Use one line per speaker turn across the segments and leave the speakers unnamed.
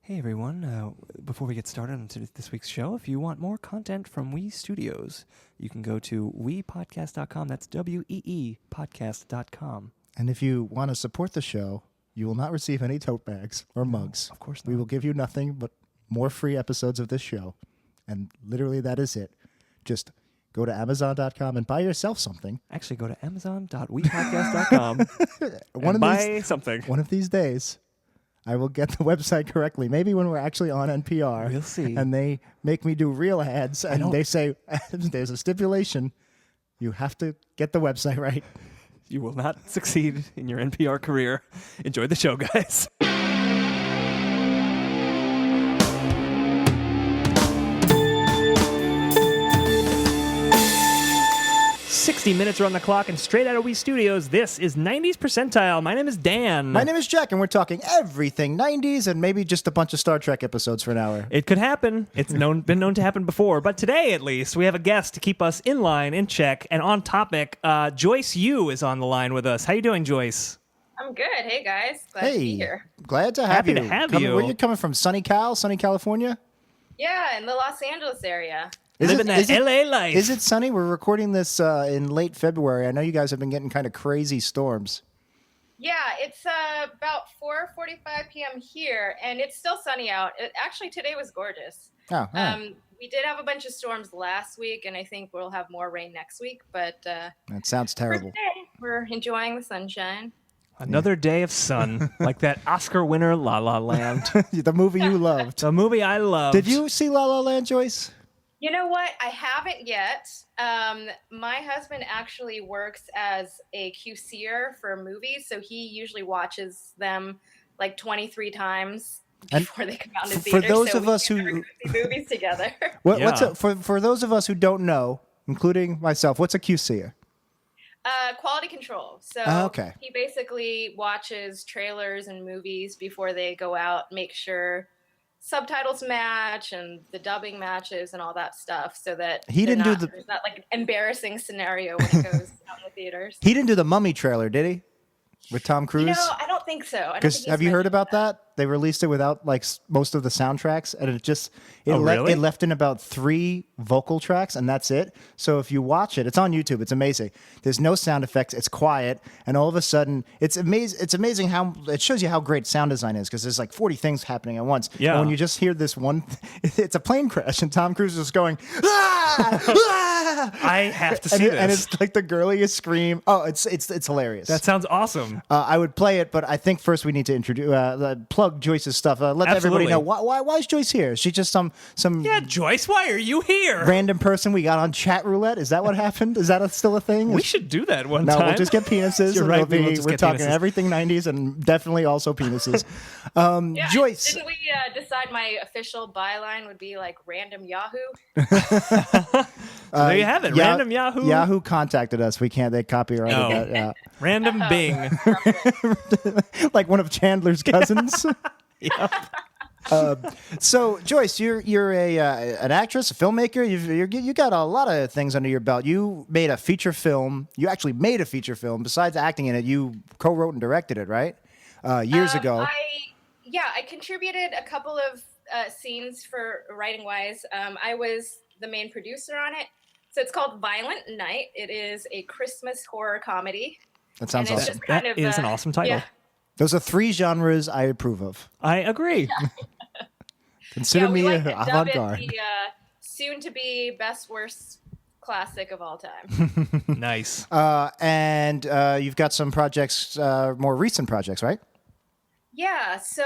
Hey everyone, before we get started on this week's show, if you want more content from We Studios, you can go to weepodcast.com. That's WEE podcast.com.
And if you want to support the show, you will not receive any tote bags or mugs.
Of course not.
We will give you nothing but more free episodes of this show. And literally that is it. Just go to Amazon.com and buy yourself something.
Actually, go to Amazon.weepodcast.com and buy something.
One of these days, I will get the website correctly. Maybe when we're actually on NPR.
We'll see.
And they make me do real ads. And they say, there's a stipulation. You have to get the website right.
You will not succeed in your NPR career. Enjoy the show, guys. 60 minutes are on the clock, and straight out of We Studios, this is 90s Percentile. My name is Dan.
My name is Jack, and we're talking everything 90s and maybe just a bunch of Star Trek episodes for an hour.
It could happen. It's been known to happen before. But today, at least, we have a guest to keep us in line, in check, and on topic. Joyce Yoo is on the line with us. How you doing, Joyce?
I'm good. Hey, guys. Glad to be here.
Glad to have
Happy
you.
to have you.
Where are you coming from? Sunny California?
Yeah, in the Los Angeles area.
Living that LA life.
Is it sunny? We're recording this in late February. I know you guys have been getting kind of crazy storms.
Yeah, it's about 4:45 p.m. here, and it's still sunny out. Actually, today was gorgeous.
Oh,
we did have a bunch of storms last week, and I think we'll have more rain next week. But
that sounds
for
terrible.
today, we're enjoying the sunshine.
Another day of sun, like that Oscar winner La La Land.
The movie you loved.
The movie I loved.
Did you see La La Land, Joyce?
You know what? I haven't yet. My husband actually works as a QCer for movies, so he usually watches them like 23 times before they come out in the theater.
For those
so
of us who
see movies together.
For those of us who don't know, including myself, what's a QCer?
Quality control. So
okay.
He basically watches trailers and movies before they go out, make sure subtitles match and the dubbing matches and all that stuff, so that there's not like an embarrassing scenario when it goes out in the theaters.
He didn't do the Mummy trailer, did he? With Tom Cruise?
No, I don't think so.
Because have you heard about that? They released it without like most of the soundtracks, and
really?
It left in about 3 vocal tracks, and that's it. So if you watch it, it's on YouTube. It's amazing. There's no sound effects. It's quiet, and all of a sudden, it's amazing. It's amazing how it shows you how great sound design is, because there's like 40 things happening at once.
Yeah.
And when you just hear this one, it's a plane crash, and Tom Cruise is going, ah, ah!
I have to see this.
And it's like the girliest scream. Oh, it's hilarious.
That sounds awesome.
I would play it, but I think first we need to introduce, plug Joyce's stuff. Let everybody know why is Joyce here? Is she just some
Yeah, Joyce, why are you here?
random person we got on chat roulette? Is that what happened? Is that still a thing?
We should do that one
No,
time.
we'll just get penises.
You're right.
We're talking everything 90s and definitely also penises.
Yeah,
Joyce.
Didn't we decide my official byline would be like random Yahoo?
There you have it. Random Yahoo.
Yahoo contacted us. We can't. They copyrighted
No.
that. Yeah.
Random Bing.
Like one of Chandler's cousins.
Yeah.
So Joyce, you're an actress, a filmmaker. You got a lot of things under your belt. You made a feature film. You actually made a feature film. Besides acting in it, you co-wrote and directed it, right? Years ago.
I contributed a couple of scenes for writing wise. I was the main producer on it. So it's called Violent Night. It is a Christmas horror comedy.
That sounds
and
awesome.
Just kind
That is an awesome title.
Yeah.
Those are 3 genres I approve of.
I agree.
Consider me
like
avant-garde.
the soon-to-be best-worst classic of all time.
Nice.
And you've got some projects, more recent projects, right?
Yeah, so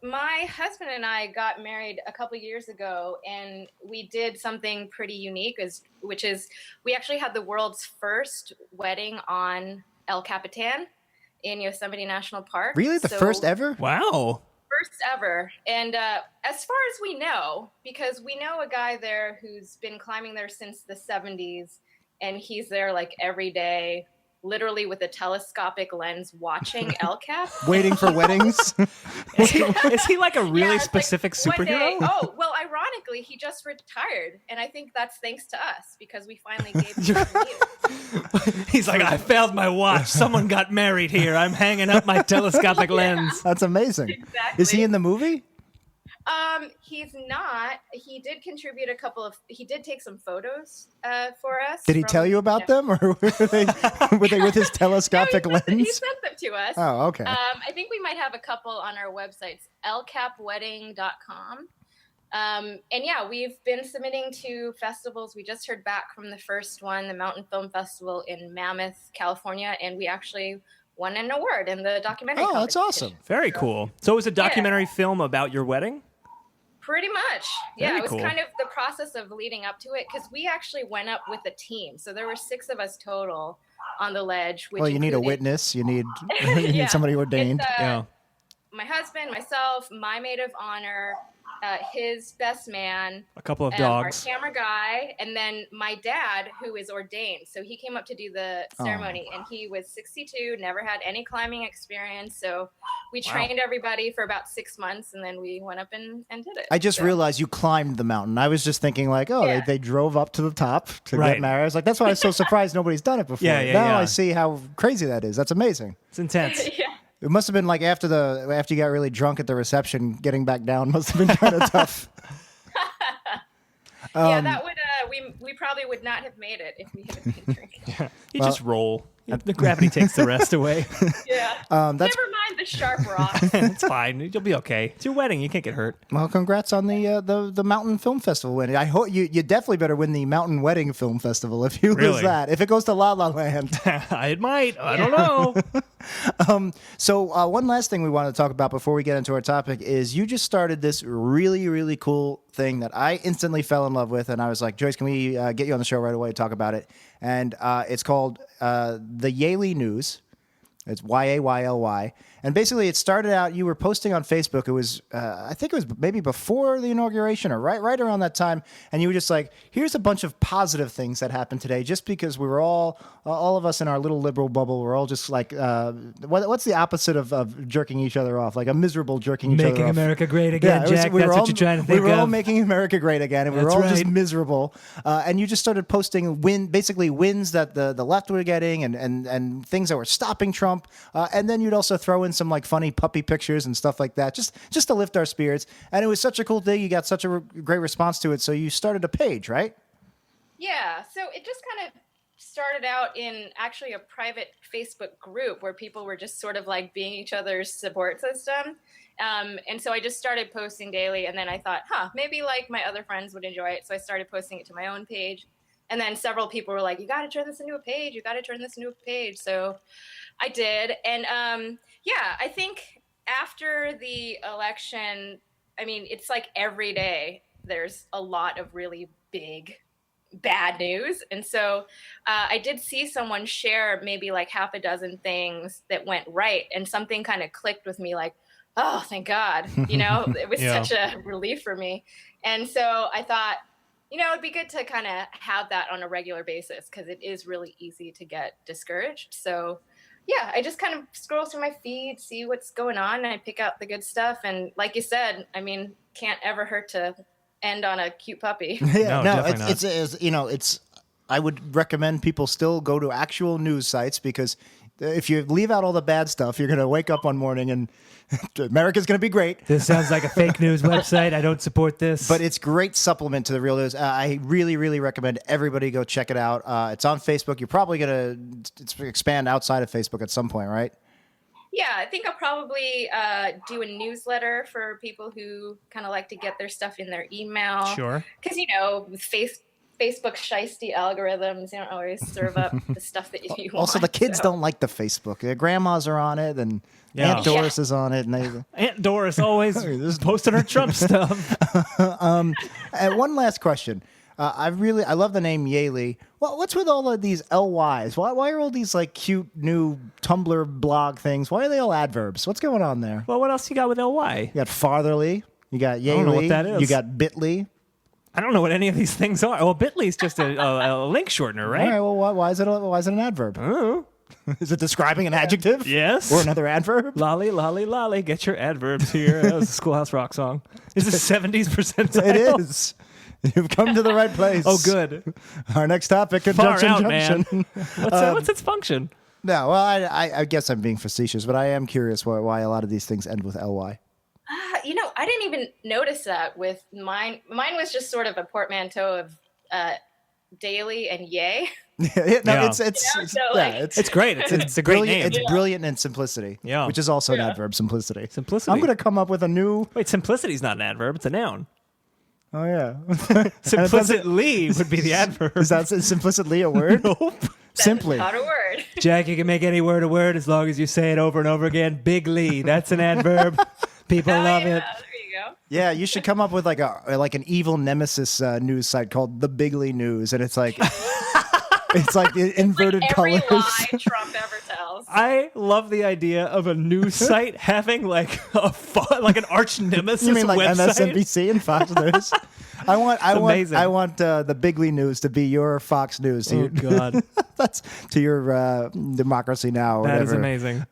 my husband and I got married a couple years ago, and we did something pretty unique, which is we actually had the world's first wedding on El Capitan in Yosemite National Park.
Really? The first ever?
Wow.
First ever. And as far as we know, because we know a guy there who's been climbing there since the 70s, and he's there like every day, literally with a telescopic lens watching El Cap.
Waiting for weddings?
Is he like a really specific
like one
superhero?
day, well, ironically, he just retired. And I think that's thanks to us, because we finally gave him news.
He's like, I failed my watch. Someone got married here. I'm hanging up my telescopic lens.
That's amazing.
Exactly.
Is he in the movie?
He's not. He did contribute he did take some photos for us.
Did he tell you about them, or were they with his telescopic
he
lens?
sent them to us.
Oh, okay.
I think we might have a couple on our websites, lcapwedding.com. And yeah, we've been submitting to festivals. We just heard back from the first one, the Mountain Film Festival in Mammoth, California, and we actually won an award in the documentary
Oh, that's
competition.
awesome.
Very cool. So it was a documentary film about your wedding?
Pretty much. Yeah,
Very
it was
cool.
kind of the process of leading up to it, because we actually went up with a team. So there were 6 of us total on the ledge. Which
Well, you need a
included-
witness. You need
Yeah.
somebody ordained.
It's,
Yeah.
my husband, myself, my maid of honor, his best man,
A couple of dogs.
our camera guy, and then my dad, who is ordained. So he came up to do the ceremony, and he was 62, never had any climbing experience. So we trained everybody for about 6 months, and then we went up and did it.
I just realized you climbed the mountain. I was just thinking like, oh,
Yeah.
they drove up to the top to
Right.
get married. I was like, that's why I was so surprised nobody's done it before.
Yeah, yeah,
now
yeah.
I see how crazy that is. That's amazing.
It's intense.
Yeah.
It must have been like after you got really drunk at the reception, getting back down must have been kind of tough.
Yeah, that would we probably would not have made it if we had been drinking.
You just roll. The gravity takes the rest away.
Yeah.
That's
Never mind the sharp rocks.
It's fine. You'll be okay. It's your wedding. You can't get hurt.
well, congrats on the Mountain Film Festival win. I hope you definitely better win the Mountain Wedding Film Festival if you lose
Really?
that. If it goes to La La Land.
It might. I don't know.
So one last thing we want to talk about before we get into our topic is you just started this really, really cool thing that I instantly fell in love with. And I was like, Joyce, can we get you on the show right away to talk about it? And it's called the Yaley News. It's Yayly. And basically, it started out, you were posting on Facebook. It was, I think it was maybe before the inauguration or right around that time. And you were just like, here's a bunch of positive things that happened today, just because we were all of us in our little liberal bubble, we're all just like, what's the opposite of jerking each other off? Like a miserable jerking each other off.
Making America great again,
it was-
Jack.
we were
That's
all-
what you're trying to think
We were all
of.
making America great again, and we were
That's
all just
right.
miserable. And you just started posting basically wins that the left were getting, and things that were stopping Trump. And then you'd also throw in some like funny puppy pictures and stuff like that, just to lift our spirits. And it was such a cool thing. You got such a great response to it, so you started a page, right?
Yeah, so it just kind of started out in actually a private Facebook group where people were just sort of like being each other's support system. And so I just started posting daily, and then I thought, maybe like my other friends would enjoy it. So I started posting it to my own page. And then several people were like, you got to turn this into a page. You got to turn this into a page. So I did. And I think after the election, I mean, it's like every day there's a lot of really big bad news. And so I did see someone share maybe like half a dozen things that went right, and something kind of clicked with me like, oh, thank God, it was
Yeah.
such a relief for me. And so I thought, it'd be good to kind of have that on a regular basis, because it is really easy to get discouraged. So yeah, I just kind of scroll through my feed, see what's going on, and I pick out the good stuff. And like you said, I mean, can't ever hurt to end on a cute puppy.
No, definitely not.
It's I would recommend people still go to actual news sites, because if you leave out all the bad stuff, you're going to wake up one morning and America's going to be great.
This sounds like a fake news website. I don't support this.
But it's great supplement to the real news. I really, really recommend everybody go check it out. It's on Facebook. You're probably going to expand outside of Facebook at some point, right?
Yeah, I think I'll probably do a newsletter for people who kind of like to get their stuff in their email.
Sure.
Because, with Facebook shiesty algorithms, they don't always serve up the stuff that you want.
Also, the kids don't like the Facebook. Their grandmas are on it, and
Yeah.
Aunt Doris is on it. And
Aunt Doris always posting her Trump stuff.
And one last question. I love the name Yaley. What's with all of these LYs? Why are all these like cute new Tumblr blog things? Why are they all adverbs? What's going on there?
Well, what else you got with LY?
You got Fartherly. You got Yaley.
don't know what that is.
You got Bitly.
I don't know what any of these things are. Well, Bitly's just a link shortener,
All
right?
right. Well, why is it an adverb?
Oh,
Is it describing an adjective?
yes.
Or another adverb?
Lolly, lolly, lolly, get your adverbs here. That was a Schoolhouse Rock song. Is this 70s percentile?
It is. You've come to the right place.
Oh, good.
Our next topic,
Far
conjunction
out,
junction.
man. What's its function?
No, well, I guess I'm being facetious, but I am curious why a lot of these things end with ly.
I didn't even notice that with mine. Mine was just sort of a portmanteau of daily and yay.
It's
It's great. It's a great
brilliant.
name.
It's brilliant in simplicity.
Yeah.
Which is also an adverb, simplicity.
Simplicity.
I'm going to come up with a new.
Wait, simplicity is not an adverb. It's a noun.
Oh yeah.
Simplicitly would be the adverb.
Is that simplicitly a word?
Nope.
Simply.
Not a word.
Jack, you can make any word a word as long as you say it over and over again. Bigly. That's an adverb. People love it.
There you go.
Yeah, you should come up with like an evil nemesis news site called The Bigly News, and it's like it's like inverted
Every
colors.
lie Trump ever tells.
I love the idea of a news site having like an arch nemesis
You mean like
website.
MSNBC and Fox News? I want the Bigly News to be your Fox News.
Oh God,
That's to your Democracy Now! Or
that is
whatever.
amazing.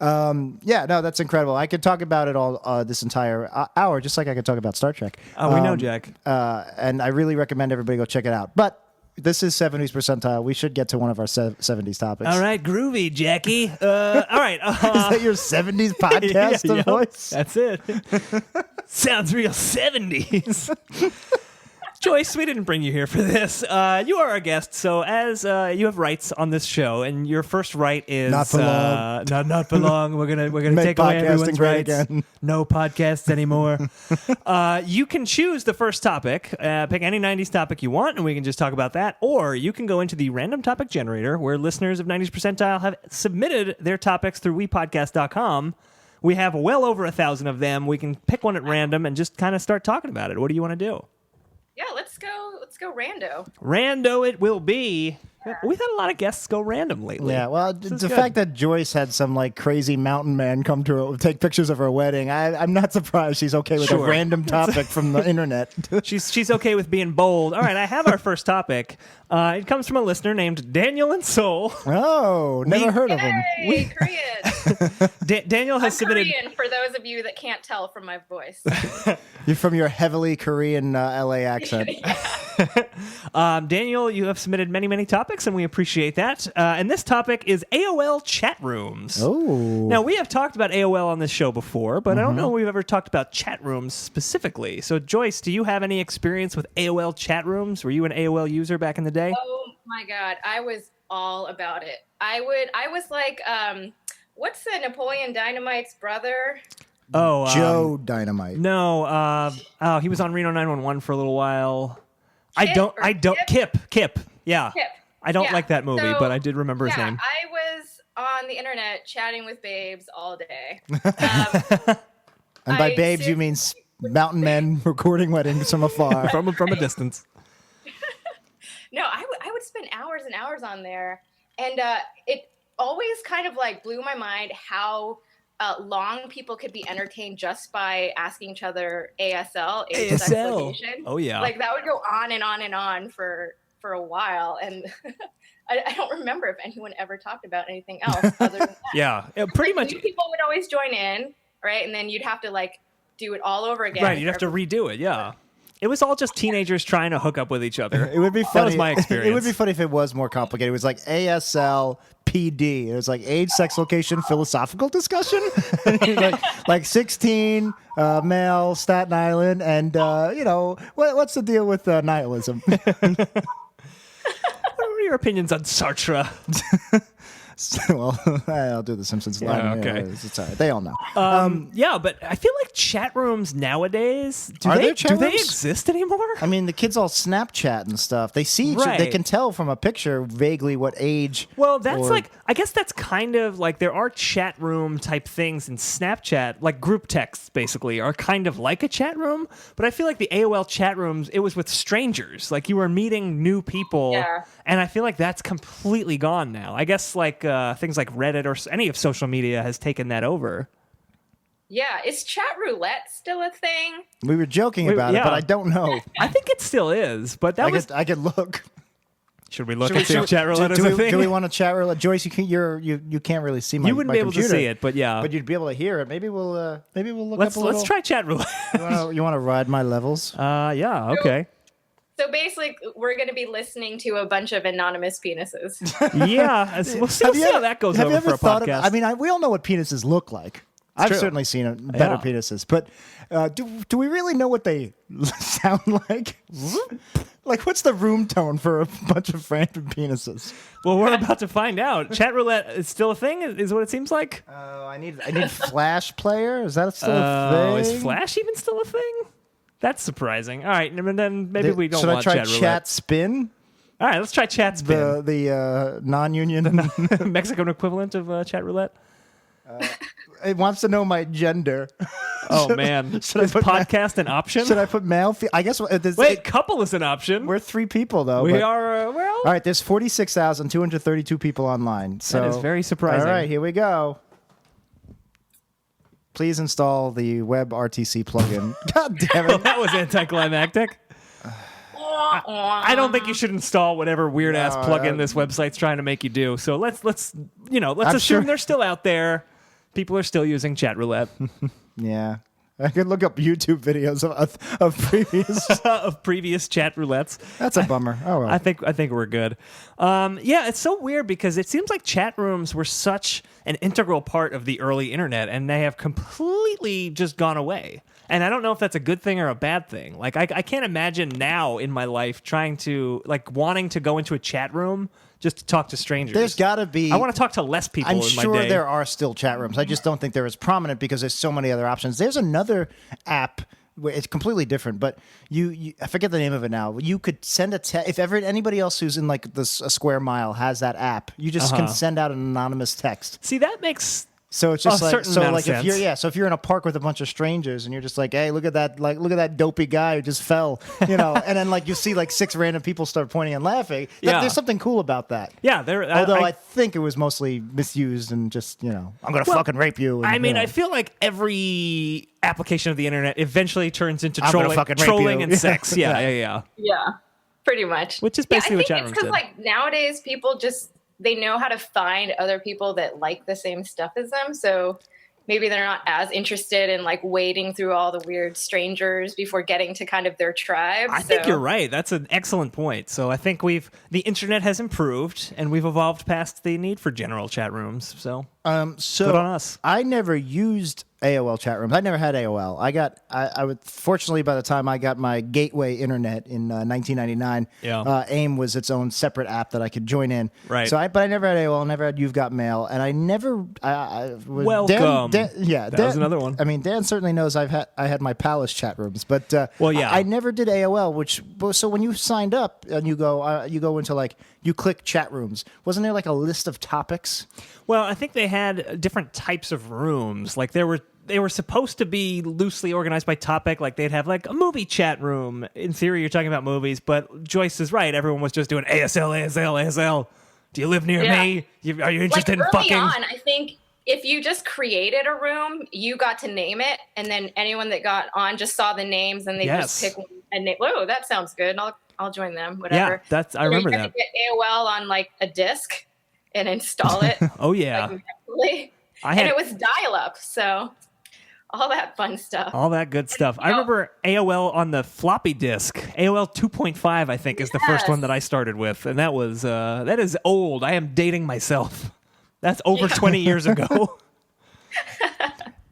Yeah, no, that's incredible. I could talk about it all this entire hour, just like I could talk about Star Trek.
Oh, we know, Jack.
And I really recommend everybody go check it out. But this is 70s Percentile. We should get to one of our 70s topics.
All right, groovy, Jackie. All right.
Is that your 70s podcast
yeah,
voice?
That's it. Sounds real 70s. Joyce, we didn't bring you here for this. You are our guest, so as you have rights on this show, and your first right is
Not for long.
Not for long. We're gonna
Make
take away
podcasting
everyone's
great
rights.
again.
No podcasts anymore. You can choose the first topic. Pick any 90s topic you want, and we can just talk about that. Or you can go into the random topic generator, where listeners of 90s Percentile have submitted their topics through wepodcast.com. We have well over 1,000 of them. We can pick one at random and just kind of start talking about it. What do you want to do?
Yeah, let's go rando.
Rando it will be. We've had a lot of guests go random lately.
Yeah, well,
This is
the
good.
fact that Joyce had some like crazy mountain man come to her, take pictures of her wedding, I'm not surprised she's okay with
Sure.
a random topic from the internet.
She's okay with being bold. All right, I have our first topic. It comes from a listener named Daniel and Soul.
Oh, never heard of him.
Yay, Korean.
Daniel has
I'm
submitted.
Korean for those of you that can't tell from my voice.
You're from your heavily Korean LA accent.
Daniel, you have submitted many, many topics, and we appreciate that. And this topic is AOL chat rooms.
Oh.
Now, we have talked about AOL on this show before, but I don't know if we've ever talked about chat rooms specifically. So, Joyce, do you have any experience with AOL chat rooms? Were you an AOL user back in the day?
Oh my God, I was all about it. I was like, what's the Napoleon Dynamite's brother?
Oh,
Joe Dynamite.
No. He was on Reno 911 for a little while. Kip. Yeah.
Kip.
I don't
Yeah.
like that movie,
So,
but I did remember his name.
I was on the internet chatting with babes all day.
And by
I
babes, you mean mountain men recording weddings from afar.
from a distance.
No, I would spend hours and hours on there, and it always kind of like blew my mind how long people could be entertained just by asking each other ASL, age, sex, location.
Oh yeah.
Like that would go on and on and on for a while, and I don't remember if anyone ever talked about anything else other than that.
Yeah, pretty
Like,
much.
new people would always join in, right? And then you'd have to like do it all over again.
Right, you'd have to redo it. Yeah. It was all just teenagers trying to hook up with each other.
It would be funny.
That was my experience.
It would be funny if it was more complicated. It was like ASL PD. It was like age, sex, location, philosophical discussion. like 16, male, Staten Island, and what's the deal with nihilism?
What are your opinions on Sartre?
Well, I'll do the Simpsons line.
Yeah, okay.
It's all right. They all know.
Yeah, but I feel like chat rooms nowadays
Are there chat
do they
rooms?
exist anymore?
I mean, the kids all Snapchat and stuff. They see each
Right.
They can tell from a picture vaguely what age.
Well, that's
or-
like, I guess that's kind of like there are chat room type things in Snapchat, like group texts basically are kind of like a chat room. But I feel like the AOL chat rooms, it was with strangers. Like you were meeting new people.
Yeah.
And I feel like that's completely gone now. I guess like things like Reddit or any of social media has taken that over.
Yeah, is chat roulette still a thing?
We were joking about it,
yeah.
but I don't know.
I think it still is, but that was.
I could look.
Should we look and see if chat roulette is a thing?
Do we want to chat roulette? Joyce, you can't really see my.
You wouldn't
my
be able
computer,
to see it, but yeah.
But you'd be able to hear it. Maybe we'll look
Let's
up a little.
try chat roulette.
You want to ride my levels?
Yeah. Okay.
So basically, we're going to be listening to a bunch of anonymous penises.
Yeah. We'll see how that goes
Have you
over
ever
for a
thought
podcast.
we all know what penises look like. I've
true.
certainly seen better
Yeah.
penises, but do we really know what they sound like? Like, what's the room tone for a bunch of random penises?
Well, we're about to find out. Chat roulette is still a thing, is what it seems like.
Oh, I need Flash player. Is that still a
Oh,
thing?
is Flash even still a thing? That's surprising. All right, and then maybe we don't
Should
want
I try
chat roulette.
chat spin?
All right, let's try chat spin.
The non-union.
Mexican equivalent of chat roulette.
It wants to know my gender.
Oh man,
should I
is
put
podcast an option?
Should I put male? I guess.
Wait, couple is an option.
We're 3 people though.
We
but-
are well.
All right, there's 46,232 people online. So
That is very surprising.
All right, here we go. Please install the WebRTC plugin. God damn
Well,
it!
that was anticlimactic. I don't think you should install whatever weird ass plugin this website's trying to make you do. So let's assume
sure-
they're still out there. People are still using chat roulette
Yeah, I could look up YouTube videos of previous.
of previous chat roulettes.
That's a bummer. Oh well.
I think we're good. Yeah, it's so weird because it seems like chat rooms were such an integral part of the early internet, and they have completely just gone away. And I don't know if that's a good thing or a bad thing. Like, I can't imagine now in my life trying to, like, wanting to go into a chat room just to talk to strangers.
There's got to be.
I want to talk to less people
I'm
in my
sure
day.
there are still chat rooms. I just don't think they're as prominent because there's so many other options. There's another app where it's completely different, but you I forget the name of it now. You could send a text if ever anybody else who's in like a square mile has that app. You just can send out an anonymous text.
See, that makes...
So it's just
A
like
certain
so
amount of
like if you're
sense.
so if you're in a park with a bunch of strangers and you're just like, hey, look at that dopey guy who just fell, and then like you see like 6 random people start pointing and laughing.
Yeah.
There's something cool about that.
Yeah, there...
Although I think it was mostly misused and just, I'm going to fucking rape you. And,
I mean,
you know.
I feel like every application of the internet eventually turns into
I'm gonna fucking rape
trolling
you.
and sex. Yeah.
Yeah, pretty much.
Which is basically
I
what
think
chat
it's
rooms did.
like nowadays people they know how to find other people that like the same stuff as them. So maybe they're not as interested in like wading through all the weird strangers before getting to kind of their tribe.
I think you're right. That's an excellent point. So I think the internet has improved and we've evolved past the need for general chat rooms. So
So
good on us.
I never used AOL chat rooms. I never had AOL. I would fortunately by the time I got my gateway internet in 1999, AIM was its own separate app that I could join in.
Right.
So but I never had AOL. Never had You've Got Mail, and I never. I was
Welcome.
Yeah,
That was another one.
I mean, Dan certainly knows I had my Palace chat rooms, but
Well, yeah.
I never did AOL. So when you signed up and you go into like you click chat rooms, wasn't there like a list of topics?
Well, I think they had different types of rooms. Like they were supposed to be loosely organized by topic. Like they'd have like a movie chat room. In theory, you're talking about movies, but Joyce is right. Everyone was just doing ASL. Do you live near me? Are you interested
like
in fucking?
early on, I think if you just created a room, you got to name it, and then anyone that got on just saw the names, and they just pick one and name. Whoa, that sounds good. I'll join them. Whatever.
Yeah, I remember
you had
that.
to get AOL on like a disc and install it.
Oh yeah,
like, manually. And it was dial-up, so all that fun stuff.
All that good stuff. I remember AOL on the floppy disk. AOL 2.5, I think, is the first one that I started with, and that is old. I am dating myself. That's over 20 years ago.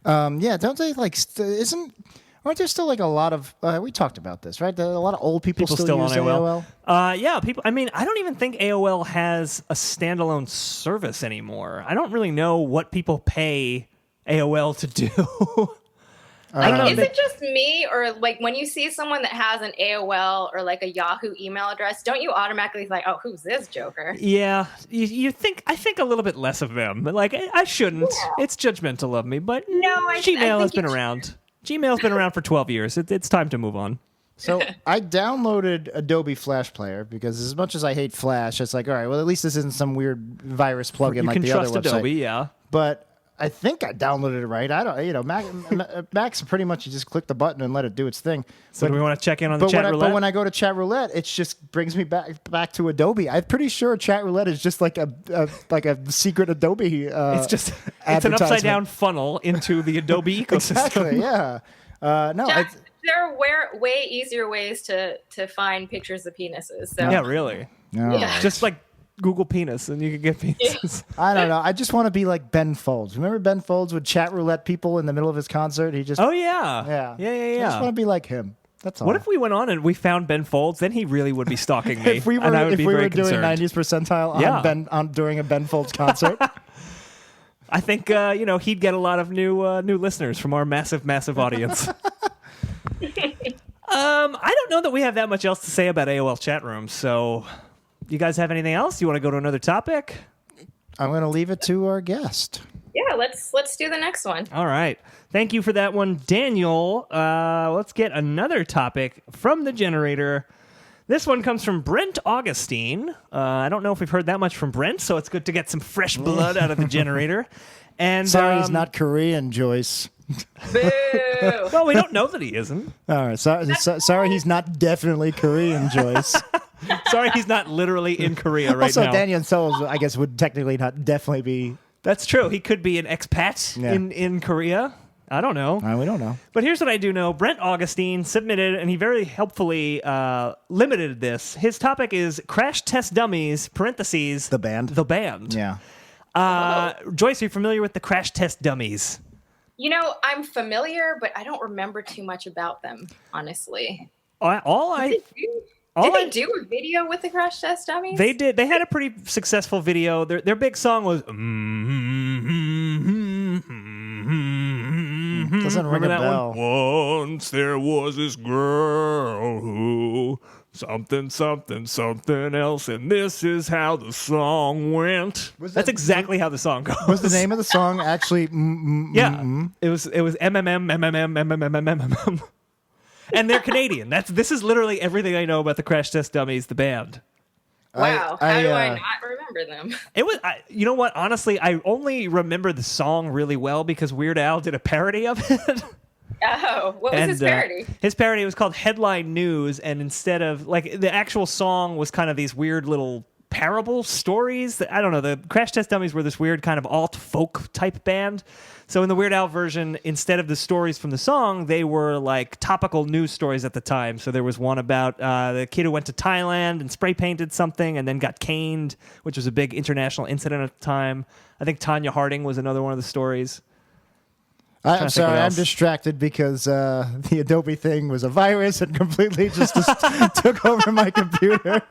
Yeah, don't they like? Aren't there still like a lot of? We talked about this, right? A lot of old people still
on
use
AOL.
AOL.
Yeah, people. I mean, I don't even think AOL has a standalone service anymore. I don't really know what people pay AOL to do. I don't know.
Is it just me, or like when you see someone that has an AOL or like a Yahoo email address, don't you automatically think, "Oh, who's this joker?"
Yeah, you think I think a little bit less of them. Like I shouldn't.
Yeah.
It's judgmental of me, but
No, I
Gmail has
think
been around. Gmail's been around for 12 years. It's time to move on.
So I downloaded Adobe Flash Player because as much as I hate Flash, it's like, all right, well, at least this isn't some weird virus plugin
You
like
can
the
trust
other website.
Adobe, yeah.
But I think I downloaded it right. I don't, Mac's pretty much you just click the button and let it do its thing.
So do we want to check in on the chat roulette?
But when I go to chat roulette, it just brings me back to Adobe. I'm pretty sure chat roulette is just like a secret Adobe.
it's an upside down funnel into the Adobe ecosystem.
Exactly. Yeah. No.
There are way easier ways to find pictures of penises. So
Yeah, really.
No.
Yeah.
Just like Google penis, and you could get penises.
I don't know. I just want to be like Ben Folds. Remember Ben Folds would chat roulette people in the middle of his concert? He just
Oh yeah,
yeah.
yeah.
I just want to be like him. That's all.
What if we went on and we found Ben Folds? Then he really would be stalking me.
if we were
and I would
if
be
we
very
were doing
concerned.
90s percentile
Yeah.
during a Ben Folds concert?
I think he'd get a lot of new listeners from our massive audience. I don't know that we have that much else to say about AOL chat rooms. So, you guys have anything else? You want to go to another topic?
I'm going to leave it to our guest.
Yeah, let's do the next one.
All right. Thank you for that one, Daniel. Let's get another topic from the generator. This one comes from Brent Augustine. I don't know if we've heard that much from Brent, so it's good to get some fresh blood out of the generator. And
Sorry, he's not Korean, Joyce.
Boo!
Well, we don't know that he isn't.
All right. Sorry, he's not definitely Korean, Joyce.
Sorry, he's not literally in Korea right
Also,
now.
Daniel Souls, I guess, would technically not definitely be.
That's true. He could be an expat
Yeah.
in Korea. I don't know.
We don't know.
But here's what I do know. Brent Augustine submitted, and he very helpfully limited this. His topic is Crash Test Dummies, parentheses.
The band?
The band.
Yeah.
Joyce, are you familiar with the Crash Test Dummies?
You know, I'm familiar, but I don't remember too much about them, honestly. Did they do a video with the Crash Test Dummies?
They did. They had a pretty successful video. Their big song was.
Doesn't ring
Remember
a
that
bell.
one? Once there was this girl who something else, and this is how the song went. That's exactly how the song goes.
Was the name of the song actually?
Yeah, it was MMM. And they're Canadian. This is literally everything I know about the Crash Test Dummies, the band.
Wow, how do I not remember them?
It was, you know what? Honestly, I only remember the song really well because Weird Al did a parody of it.
Oh, what was his parody?
His parody was called Headline News, and instead of the actual song was kind of these weird little parable stories. I don't know. The Crash Test Dummies were this weird kind of alt folk type band. So in the Weird Al version, instead of the stories from the song, they were like topical news stories at the time. So there was one about the kid who went to Thailand and spray painted something and then got caned, which was a big international incident at the time. I think Tanya Harding was another one of the stories.
I'm sorry, I'm distracted because the Adobe thing was a virus and completely just took over my computer.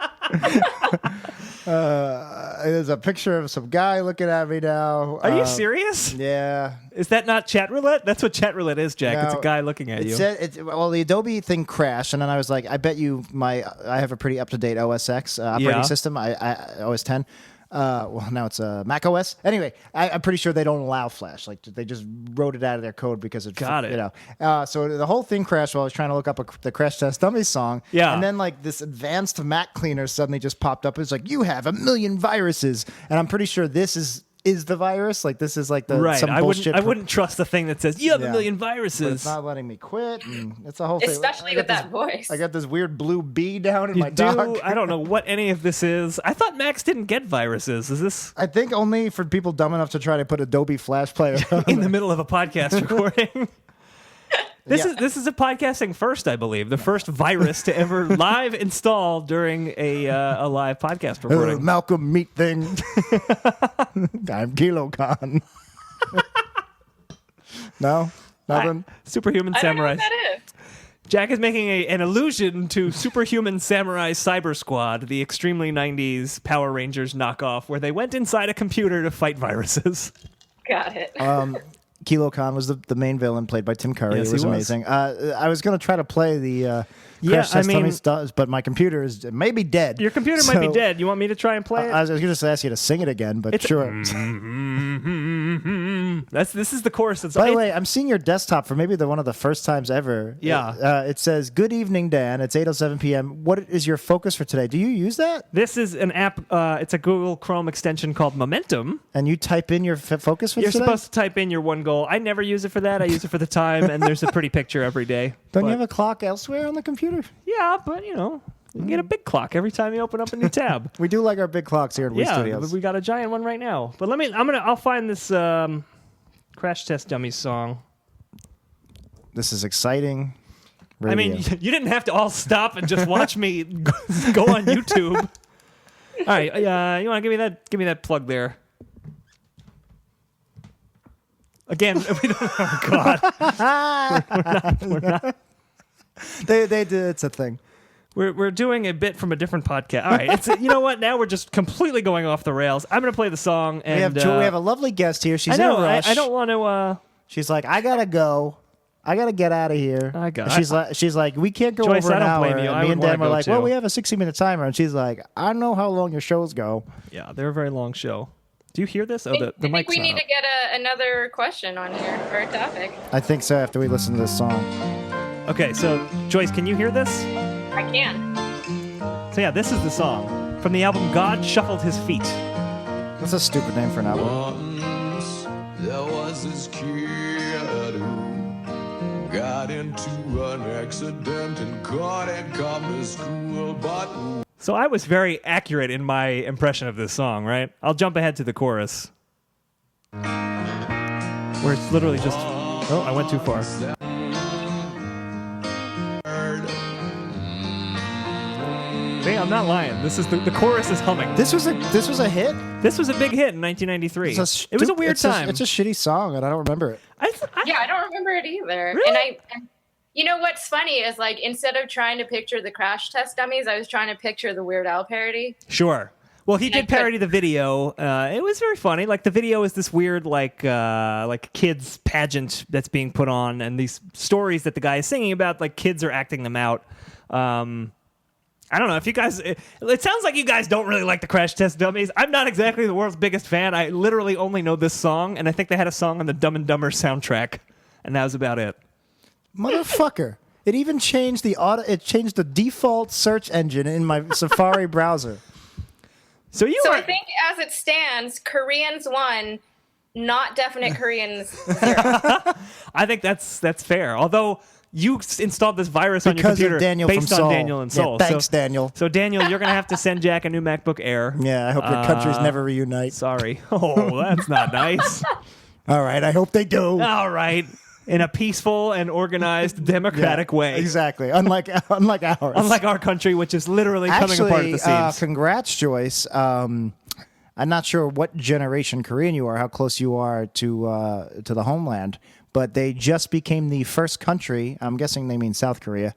There's a picture of some guy looking at me now.
Are you serious?
Yeah.
Is that not chat roulette? That's what chat roulette is, Jack.
No,
it's a guy looking at you.
Well, the Adobe thing crashed, and then I was like, I bet you I have a pretty up-to-date OS X operating system, I OS 10. Well, now it's Mac OS. Anyway, I'm pretty sure they don't allow Flash. Like they just wrote it out of their code because it's
Got it.
You know, so the whole thing crashed while I was trying to look up the Crash Test Dummies song.
Yeah.
And then like this advanced Mac cleaner suddenly just popped up. It's like you have 1 million viruses, and I'm pretty sure this is the virus. Like this is like the
Right.
some
I
bullshit.
wouldn't trust the thing that says you have 1
Yeah.
million
But
viruses.
it's not letting me quit, and it's a whole thing.
Especially with that voice.
I got this weird blue bee down in
You
my
do?
dog.
I don't know what any of this is. I thought Macs didn't get viruses. Is this
I think only for people dumb enough to try to put Adobe Flash Player on.
in the middle of a podcast recording? This is a podcasting first, I believe. The first virus to ever live install during a live podcast recording.
Malcolm Meat thing. I'm KiloCon. No? Nothing?
Superhuman
I don't know
Samurai.
what that is.
Jack is making an allusion to Superhuman Samurai Cyber Squad, the extremely 90s Power Rangers knockoff, where they went inside a computer to fight viruses.
Got it.
KiloCon was the main villain played by Tim Curry.
Yes,
It was
he was.
amazing. I was going to try to play the Crash Test Dummies stuff, but my computer is maybe dead.
Your computer might be
So,
dead. You want me to try and play it?
I was going to just ask you to sing it again, but sure.
This is the chorus.
By the way, I'm seeing your desktop for maybe one of the first times ever.
Yeah.
It says, "Good evening, Dan. It's 8:07 p.m. What is your focus for today? Do you use that?"
This is an app. It's a Google Chrome extension called Momentum.
And you type in your focus for
You're
today?
supposed to type in your one goal. I never use it for that. I use it for the time, and there's a pretty picture every day.
Don't
But-
you have a clock elsewhere on the computer?
Yeah, but you can get a big clock every time you open up a new tab.
We do like our big clocks here at Wii
Yeah,
Studios.
we got a giant one right now. But I'll find this Crash Test Dummies song.
This is exciting.
I mean, you didn't have to all stop and just watch me go on YouTube. All right, you want to give me that plug there. Again, we don't. Oh God, we're not.
They did. It's a thing.
We're doing a bit from a different podcast. All right, you know what? Now we're just completely going off the rails. I'm going to play the song, and
We have a lovely guest here. She's
I know.
in a rush.
I don't want to.
She's like, I gotta go. I gotta get out of here. She's like, we can't go
Joyce,
over an
I don't
hour.
blame you.
And
I
me
would
and
wanna
Dan were
go
like,
too.
well, we have a 60-minute timer, and she's like, I don't know how long your shows go.
Yeah, they're a very long show. Do you hear this? Oh,
I
the mic's
think we
not
need
up.
to get another question on here for a topic.
I think so. After we listen to this song.
Okay, so Joyce, can you hear this?
I can.
So yeah, this is the song from the album God Shuffled His Feet.
That's a stupid name for an album.
Once there was this kid who got into an accident and couldn't come to school, but
So I was very accurate in my impression of this song, right? I'll jump ahead to the chorus, where it's literally just. Oh, I went too far. See, I'm not lying. This is the chorus is humming.
This was a hit.
This was a big hit in 1993. It was a weird time.
It's a shitty song, and I don't remember it.
Yeah, I don't remember it either.
Really?
And you know what's funny is like instead of trying to picture the Crash Test Dummies, I was trying to picture the Weird Al parody.
Sure. Well, he
And I
did parody the video. It was very funny. Like the video is this weird, like kids pageant that's being put on, and these stories that the guy is singing about, like kids are acting them out. I don't know if you guys. It sounds like you guys don't really like the Crash Test Dummies. I'm not exactly the world's biggest fan. I literally only know this song, and I think they had a song on the Dumb and Dumber soundtrack, and that was about it.
Motherfucker! It even changed It changed the default search engine in my Safari browser.
So
I think as it stands, Koreans won, not definite Koreans 0.
I think that's fair. Although you installed this virus on your
Because of
computer
Daniel
based
from
on
Seoul.
Daniel and Seoul.
Yeah, thanks, Daniel.
So Daniel, you're gonna have to send Jack a new MacBook Air.
Yeah, I hope your countries never reunite.
Sorry. Oh, that's not nice.
All right, I hope they do.
All right. In a peaceful and organized democratic way.
Exactly. Unlike ours.
Unlike our country, which is literally coming apart at the seams.
Congrats, Joyce. I'm not sure what generation Korean you are, how close you are to the homeland, but they just became the first country, I'm guessing they mean South Korea,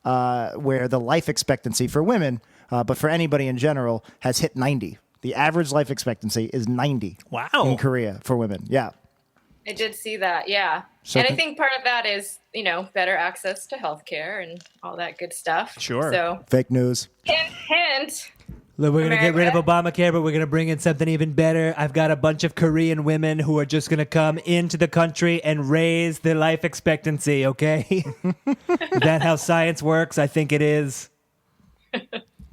where the life expectancy for women, but for anybody in general, has hit 90. The average life expectancy is 90
Wow.
in Korea for women. Yeah.
I did see that, yeah.
So
and I think part of that is, better access to healthcare and all that good stuff.
Sure.
So,
Fake news.
hint.
Look, we're going to get rid of
America?
Obamacare, but we're going to bring in something even better. I've got a bunch of Korean women who are just going to come into the country and raise the life expectancy, okay? Is that how science works? I think it is.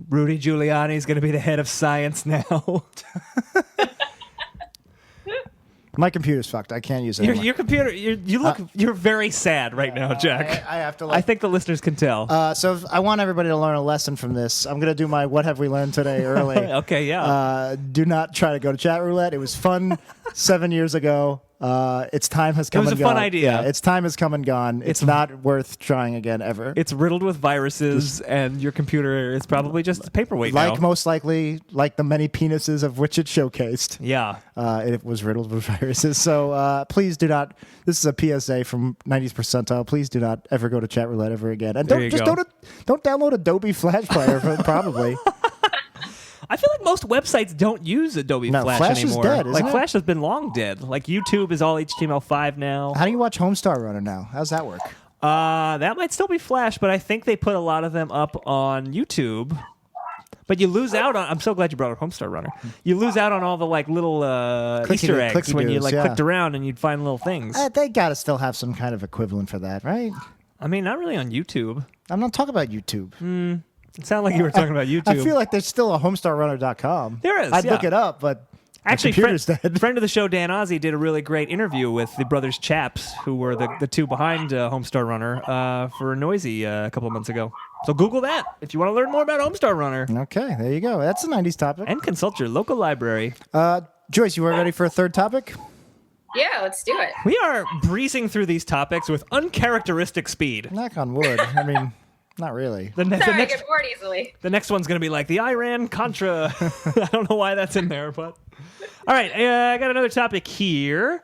Rudy Giuliani is going to be the head of science now.
My computer's fucked. I can't use it anymore.
Your computer, you're very sad right now, Jack.
I have to
I think the listeners can tell.
So I want everybody to learn a lesson from this. I'm going to do my What Have We Learned Today early.
Okay, yeah.
Do not try to go to chat roulette. It was fun 7 years ago. Its time has come
was
and
a
gone.
fun idea.
Yeah, its time has come and gone. It's not worth trying again ever.
It's riddled with viruses, and your computer is probably just a paperweight now.
Most likely, like the many penises of which it showcased.
Yeah.
It was riddled with viruses. So please do not. This is a PSA from 90s Percentile. Please do not ever go to chat roulette ever again. And
There you go.
don't download Adobe Flash Player. Probably.
I feel like most websites don't use Adobe
No,
Flash
Flash is
anymore.
dead, isn't it?
Flash has been long dead. Like YouTube is all HTML5 now.
How do you watch Homestar Runner now? How's that work?
That might still be Flash, but I think they put a lot of them up on YouTube. But you lose out on. I'm so glad you brought up Homestar Runner. You lose out on all the like little Easter eggs when you
clicky-doos,
like
yeah.
clicked around and you'd find little things.
They got to still have some kind of equivalent for that, right?
I mean, not really on YouTube.
I'm not talking about YouTube.
It sounded like you were talking about YouTube.
I feel like there's still a homestarrunner.com.
There is,
I'd
yeah.
look it up, but
Actually,
the computer's dead.
friend of the show, Dan Ozzie, did a really great interview with the brothers Chaps, who were the two behind Homestar Runner, for Noisy a couple of months ago. So Google that if you want to learn more about Homestar Runner.
Okay, there you go. That's a 90s topic.
And consult your local library.
Joyce, you are ready for a third topic?
Yeah, let's do it.
We are breezing through these topics with uncharacteristic speed.
Knock on wood. I mean, Not really.
The
Sorry, I
next
get bored easily.
The next one's going to be like the Iran-Contra. I don't know why that's in there, but... All right, I got another topic here.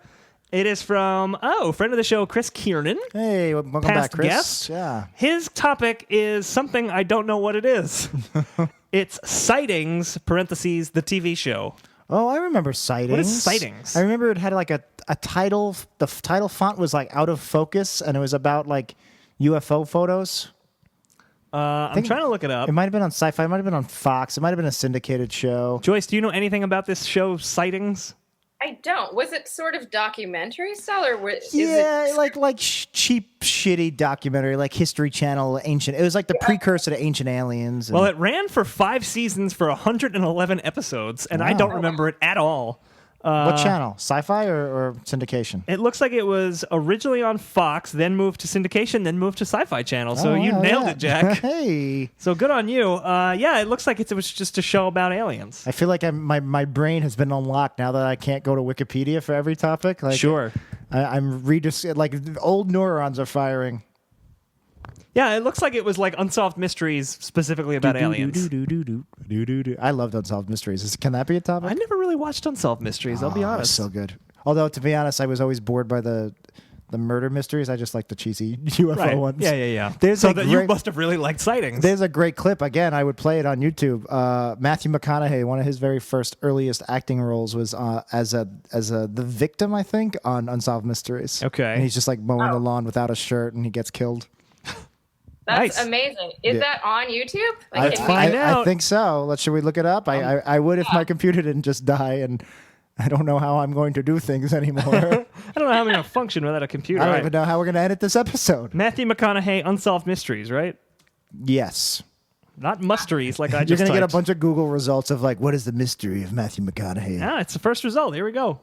It is from, friend of the show, Chris Kiernan.
Hey, welcome
Past
back, Chris.
guest.
Yeah.
His topic is something I don't know what it is. It's Sightings, parentheses, the TV show.
Oh, I remember Sightings.
What is Sightings?
I remember it had like a title. The title font was like out of focus, and it was about like UFO photos.
I'm trying to look it up.
It might have been on Sci-Fi. It might have been on Fox. It might have been a syndicated show.
Joyce, do you know anything about this show, Sightings?
I don't. Was it sort of documentary style, or is
Yeah,
it
like cheap, shitty documentary, like History Channel, ancient. It was like the precursor to Ancient Aliens.
Well, it ran for 5 seasons for 111 episodes, and I don't remember it at all.
What channel? Sci-Fi or syndication?
It looks like it was originally on Fox, then moved to syndication, then moved to Sci-Fi Channel. So you
wow,
nailed
yeah.
it, Jack.
Hey.
So good on you. Yeah, it looks like it was just a show about aliens.
I feel like my brain has been unlocked now that I can't go to Wikipedia for every topic. Like,
Sure.
I'm like old neurons are firing.
Yeah, it looks like it was like Unsolved Mysteries specifically about aliens.
I loved Unsolved Mysteries. Can that be a topic?
I never really watched Unsolved Mysteries, I'll be
Oh,
honest.
so good. Although, to be honest, I was always bored by the murder mysteries. I just like the cheesy UFO
Right.
ones.
Yeah.
There's
So
a
that you
great-
must have really liked Sightings.
There's a great clip. Again, I would play it on YouTube. Matthew McConaughey, one of his very first earliest acting roles was as the victim, I think, on Unsolved Mysteries.
Okay.
And he's just like mowing the lawn without a shirt, and he gets killed.
That's
Nice.
amazing. Is
Yeah.
that on YouTube?
I,
can
find
we-
out.
I think so. Should we look it up? I would if my computer didn't just die, and I don't know how I'm going to do things anymore.
I don't know how I'm going to function without a computer.
I don't
All
even
right.
know how we're going to edit this episode.
Matthew McConaughey, Unsolved Mysteries, right?
Yes.
Not musteries like I
You're
just
going to get a
typed.
bunch of Google results of like, what is the mystery of Matthew McConaughey?
Ah, it's the first result. Here we go.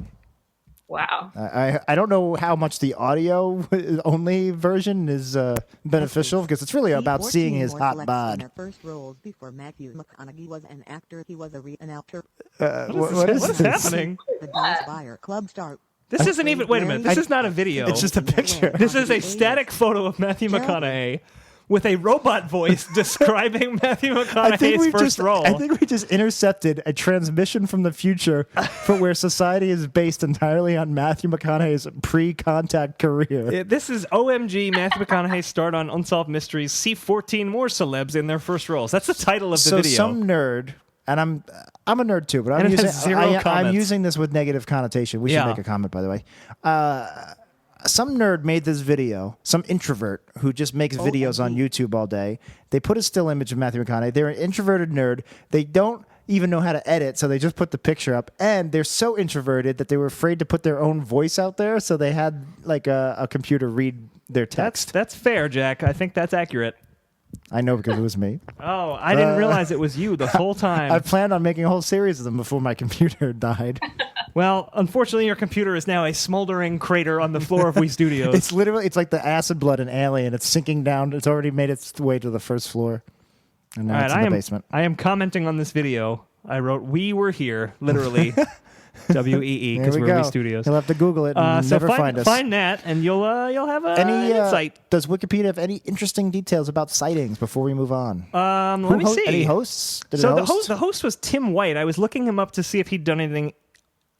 Wow.
I don't know how much the audio only version is beneficial because it's really about seeing his hot bod.
Their first roles before Matthew McConaughey was an actor. He was a reenactor.
What is
What is
this?
happening?
The Dallas Buyer Club star.
This isn't even. Wait a minute. This is not a video.
It's just a picture.
This is a static photo of Matthew McConaughey with a robot voice describing Matthew McConaughey's first role.
I think we just intercepted a transmission from the future for where society is based entirely on Matthew McConaughey's pre-contact career.
This is OMG. Matthew McConaughey starred on Unsolved Mysteries. See 14 more celebs in their first roles. That's the title of the
So
video.
some nerd, and I'm a nerd too, but
And
I'm
it has zero
I'm
comments.
using this with negative connotation. We should
Yeah.
make a comment, by the way. Some nerd made this video, some introvert who just makes videos on YouTube all day. They put a still image of Matthew McConaughey. They're an introverted nerd. They don't even know how to edit, so they just put the picture up. And they're so introverted that they were afraid to put their own voice out there, so they had like a computer read their text.
That's fair, Jack. I think that's accurate.
I know because it was me.
Oh, I didn't realize it was you the whole time.
I planned on making a whole series of them before my computer died.
Well, unfortunately, your computer is now a smoldering crater on the floor of Wii Studios.
It's like the acid blood in Alien. It's sinking down. It's already made its way to the first floor. And now
All right,
it's in the basement.
I am commenting on this video. I wrote, "We were here," literally. WEE, because
There
we're
we go.
Wii Studios.
You'll have to Google it and
So
never find us.
find that, and you'll have
Any
insight.
Does Wikipedia have any interesting details about sightings before we move on?
Let me see.
Any hosts? Did
So
it host?
the host was Tim White. I was looking him up to see if he'd done anything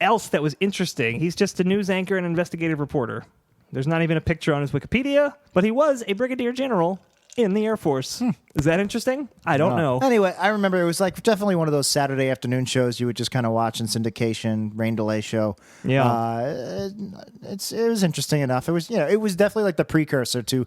else that was interesting. He's just a news anchor and investigative reporter. There's not even a picture on his Wikipedia, but he was a brigadier general in the Air Force. Is that interesting? I don't know.
Anyway, I remember it was like definitely one of those Saturday afternoon shows you would just kind of watch in syndication, rain delay show.
Yeah.
It was interesting enough. It was it was definitely like the precursor to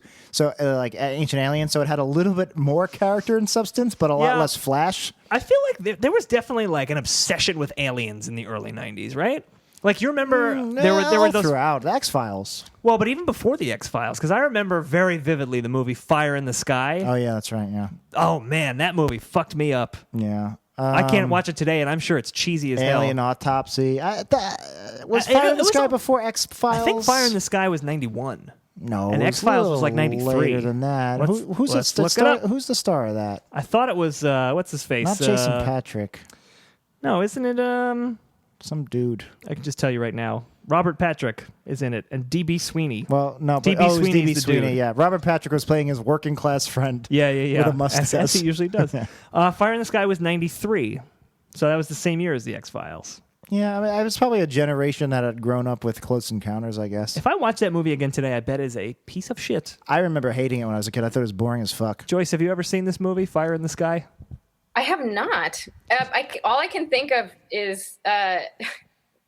like Ancient Aliens. So it had a little bit more character and substance, but a lot
Yeah.
less flash.
I feel like there was definitely like an obsession with aliens in the early 90s, right? Like you remember there were those
throughout the X-Files.
well, but even before the X-Files, because I remember very vividly the movie Fire in the Sky.
Oh yeah, that's right. Yeah,
Oh man, that movie fucked me up.
yeah.
I can't watch it today, and I'm sure it's cheesy as
Alien
hell.
Autopsy. Was
It
Fire in the
was
Sky
a-
before X-Files?
I think Fire in the Sky was 91.
No,
and
it was
X-Files
a
was like
little
93.
Later than that. Who's
let's
the
look it
star?
up.
Who's the star of that?
I thought it was what's his face?
Not Jason Patrick.
No, isn't it?
Some dude.
I can just tell you right now. Robert Patrick is in it, and D.B. Sweeney.
Well, no, but
D.B.
it was
Sweeney's
D.B.
the
Sweeney.
dude.
Yeah, Robert Patrick was playing his working class friend.
Yeah.
With a mustache.
As he usually does. Fire in the Sky was 93. So that was the same year as The X-Files.
Yeah, I mean, I was probably a generation that had grown up with Close Encounters, I guess.
If I watch that movie again today, I bet it's a piece of shit.
I remember hating it when I was a kid. I thought it was boring as fuck.
Joyce, have you ever seen this movie, Fire in the Sky?
I have not. All I can think of is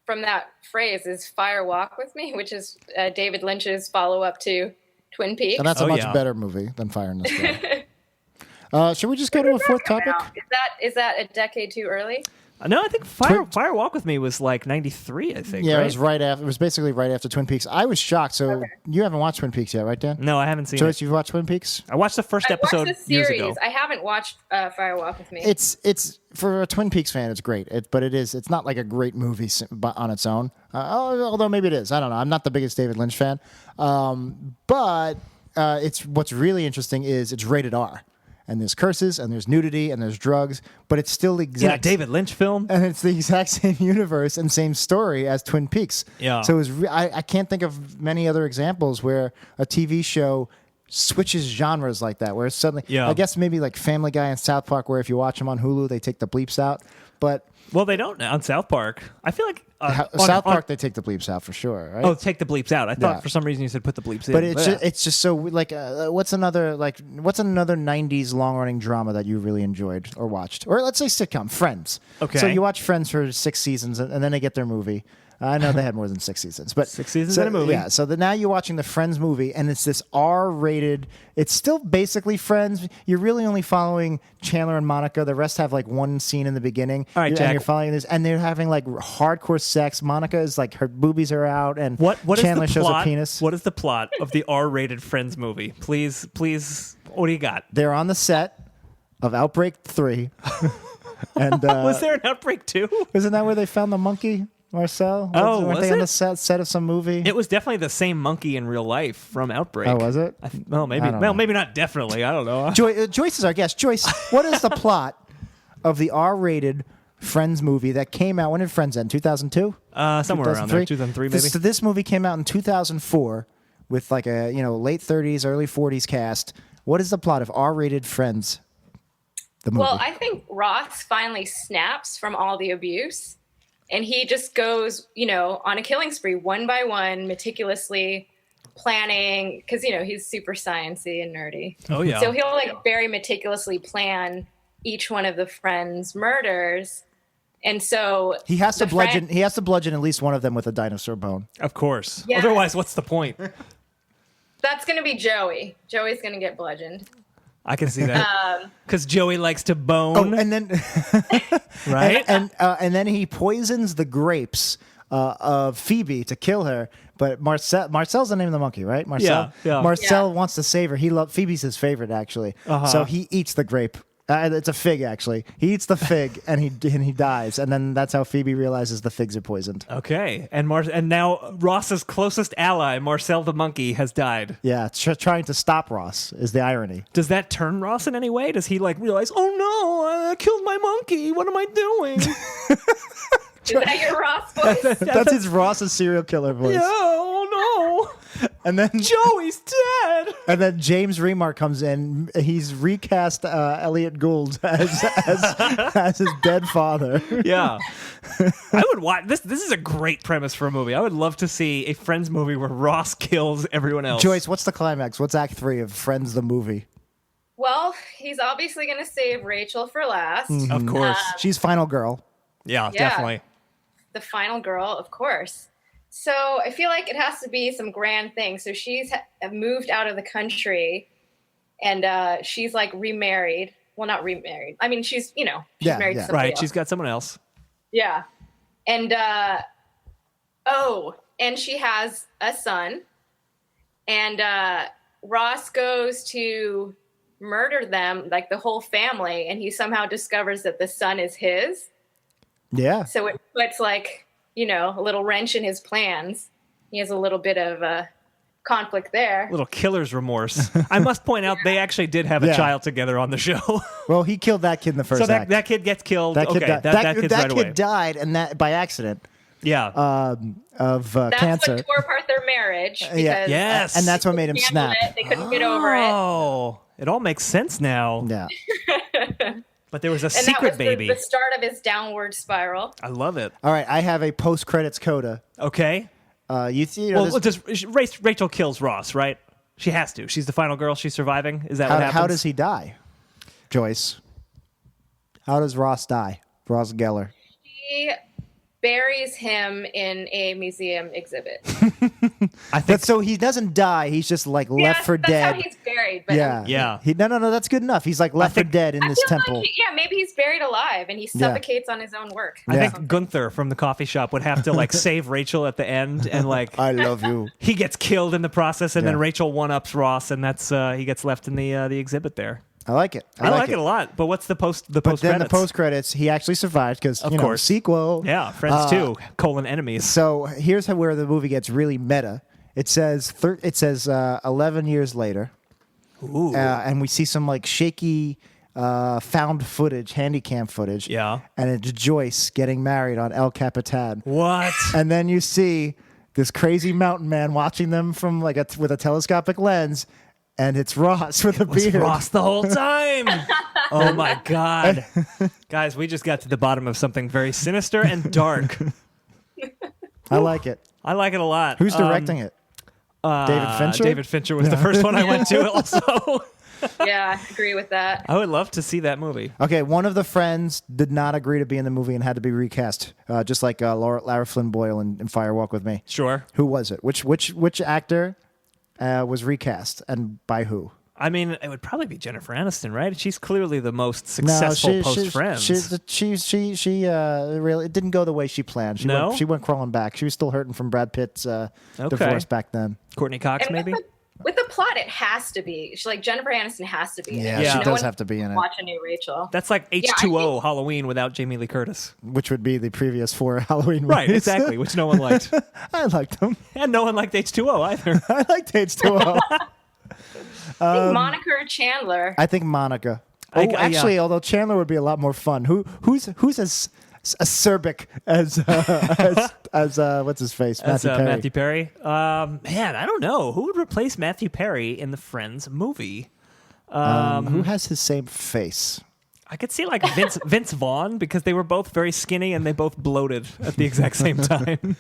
from that phrase is "Fire Walk with Me," which is David Lynch's follow-up to Twin Peaks.
And that's a much
yeah.
better movie than Fire in the Sky. Should we just go to a fourth topic?
Is that a decade too early?
No, I think Fire Walk with Me was like 93, I think.
Yeah,
right?
it was right after. It was basically right after Twin Peaks. I was shocked. So you haven't watched Twin Peaks yet, right, Dan?
No, I haven't seen
Joyce,
it.
you've watched Twin Peaks?
I watched the first episode
I watched the series.
years ago.
I haven't watched Fire Walk with Me.
It's for a Twin Peaks fan, it's great. But it's not like a great movie on its own. Although maybe it is. I don't know. I'm not the biggest David Lynch fan. But it's what's really interesting is it's rated R. And there's curses, and there's nudity, and there's drugs, but it's still the
In a
exact
David Lynch film?
and it's the exact same universe and same story as Twin Peaks.
Yeah.
So it was I can't think of many other examples where a TV show switches genres like that, where it's suddenly.
Yeah.
I guess maybe like Family Guy and South Park, where if you watch them on Hulu, they take the bleeps out. But
Well, they don't on South Park. I feel like
South Park, they take the bleeps out for sure, right?
Oh, take the bleeps out. I thought
Yeah.
for some reason you said put the bleeps in.
But it's just so like what's another 90s long running drama that you really enjoyed or watched, or let's say sitcom Friends.
Okay.
So you watch Friends for 6 seasons and then they get their movie. I know they had more than 6 seasons, but
6 seasons and a movie.
Yeah. So now you're watching the Friends movie, and it's this R-rated. It's still basically Friends. You're really only following Chandler and Monica. The rest have like one scene in the beginning.
All right,
and
Jack.
you're following this, and they're having like hardcore sex. Monica is like her boobies are out, and
What
Chandler
is the
shows
plot?
a penis.
What is the plot of the R-rated Friends movie? Please, what do you got?
They're on the set of Outbreak 3. And
Was there an Outbreak 2?
isn't that where they found the monkey, Marcel?
Oh,
Weren't
was
they on
it?
the set of some movie?
It was definitely the same monkey in real life from Outbreak.
Oh, was it?
Well, maybe.
I don't know.
Maybe not definitely. I don't know.
Joyce is our guest. Joyce, what is the plot of the R-rated Friends movie that came out? When did Friends end? 2002?
Somewhere around there. 2003, maybe.
This movie came out in 2004 with like a late 30s, early 40s cast. What is the plot of R-rated Friends? The movie.
Well, I think Ross finally snaps from all the abuse, and he just goes, on a killing spree, one by one, meticulously planning, because, he's super sciencey and nerdy.
Oh, yeah.
So he'll very meticulously plan each one of the friends' murders. And so
he has to
the
bludgeon.
friend-
He has to bludgeon at least one of them with a dinosaur bone.
Of course.
Yes.
Otherwise, what's the point?
That's going to be Joey. Joey's going to get bludgeoned.
I can see that. Because Joey likes to bone,
Oh, and then
right?
and then he poisons the grapes of Phoebe to kill her. But Marcel's the name of the monkey, right? Marcel.
Yeah.
Marcel
Yeah.
wants to save her. Phoebe's his favorite, actually.
Uh-huh.
So he eats the grape. It's a fig, actually. He eats the fig and he dies, and then that's how Phoebe realizes the figs are poisoned.
Okay. And now Ross's closest ally, Marcel the monkey, has died.
Yeah, trying to stop Ross is the irony.
Does that turn Ross in any way? Does he realize, oh no, I killed my monkey. What am I doing?
Is that your Ross voice?
That's his Ross's serial killer voice.
Yeah, oh
And then
no. Joey's dead.
And then James Remar comes in. He's recast Elliot Gould as his dead father.
Yeah. I would watch this. This is a great premise for a movie. I would love to see a Friends movie where Ross kills everyone else.
Joyce, what's the climax? What's Act 3 of Friends the movie?
Well, he's obviously going to save Rachel for last.
Of course.
She's final girl.
Yeah,
Yeah.
definitely.
The final girl, of course. So I feel like it has to be some grand thing. So she's moved out of the country, and she's remarried. Well, not remarried. I mean, she's married to somebody
Right.
else.
She's got someone else.
Yeah. And and she has a son. And Ross goes to murder them, the whole family, and he somehow discovers that the son is his.
Yeah.
So it puts a little wrench in his plans. He has a little bit of conflict there.
Little killer's remorse. I must point out they actually did have a
Yeah.
child together on the show.
Well, he killed that kid in the first
So
act.
that kid gets killed.
That kid
Okay,
died.
that kid's
that
right
kid
away.
died, and that by accident.
Yeah.
Of
That's
cancer.
what tore apart their marriage. Because
Yes.
And that's what made him
they
snap.
handled it. They couldn't get over it.
Oh, it all makes sense now.
Yeah.
But there was a
And that
secret
was
baby.
the start of his downward spiral.
I love it.
All right, I have a post-credits coda.
Okay.
You know,
Well, Rachel kills Ross, right? She has to. She's the final girl. She's surviving. Is that what happens?
how does he die, Joyce? How does Ross die? Ross Geller.
He buries him in a museum exhibit.
I think
So he doesn't die. He's just like left for
that's
dead.
how he's buried. But
Yeah.
Yeah.
No. That's good enough. He's like left for dead in
I
this
feel
temple.
like maybe he's buried alive and he suffocates on his own work.
I
Yeah.
think Gunther from the coffee shop would have to like save Rachel at the end, and like
I love you.
he gets killed in the process, and then
Yeah.
Rachel one-ups Ross, and that's he gets left in the exhibit there.
I like it.
I like it a lot. But what's the post? The
But
post
then
credits?
the post credits, he actually survived because
Of course.
sequel.
Yeah, Friends 2, enemies.
So here's where the movie gets really meta. It says 11 years later,
Ooh.
and we see some like shaky found footage, handycam footage.
Yeah.
And it's Joyce getting married on El Capitan.
What?
And then you see this crazy mountain man watching them from like with a telescopic lens, and it's Ross with a
Was
beard.
Ross the whole time. Oh my God. Guys, we just got to the bottom of something very sinister and dark.
I like it.
I like it a lot.
Who's directing it? David Fincher?
David Fincher was the first one I went to also.
Yeah, I agree with that.
I would love to see that movie.
Okay, one of the friends did not agree to be in the movie and had to be recast, just like Lara Flynn Boyle in Fire Walk with Me.
Sure.
Who was it? Which actor was recast and by who?
I mean, it would probably be Jennifer Aniston, right? She's clearly the most successful post Friends.
She really it didn't go the way she planned. She went crawling back. She was still hurting from Brad Pitt's divorce back then.
Courtney Cox,
And
maybe?
with the plot, it has to be. She's like Jennifer Aniston has to be in it.
Yeah, she
No
does
one
have to be in it.
Watch a new Rachel.
That's like H2O Halloween without Jamie Lee Curtis.
Which would be the previous 4 Halloween movies.
Right, exactly, which no one liked.
I liked them.
And no one liked H2O either.
I liked H2O.
I think Monica or Chandler.
I think Monica.
I-
Oh, actually, although Chandler would be a lot more fun. Who's as acerbic as what's his face?
That's
Matthew Perry.
Matthew Perry. Man, I don't know. Who would replace Matthew Perry in the Friends movie?
Who has his same face?
I could see like Vince Vaughn, because they were both very skinny and they both bloated at the exact same time.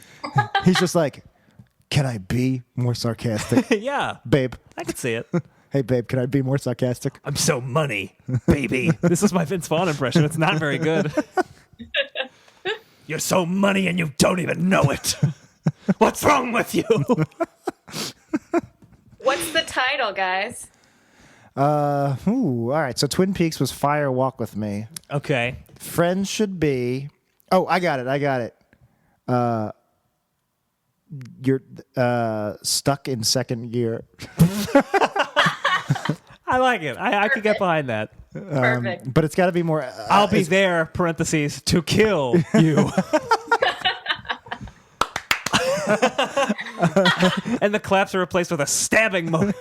He's just like, can I be more sarcastic,
Yeah,
babe?
I could see it.
Hey, babe, can I be more sarcastic?
I'm so money, baby. This is my Vince Vaughn impression. It's not very good. You're so money and you don't even know it. What's wrong with you?
What's the title, guys?
All right. So Twin Peaks was Fire Walk with Me.
Okay.
Friends should be. Oh, I got it. You're stuck in second gear.
I like it. I could get behind that.
Perfect.
But it's got to be more.
I'll be there, parentheses, to kill you. And the claps are replaced with a stabbing sound.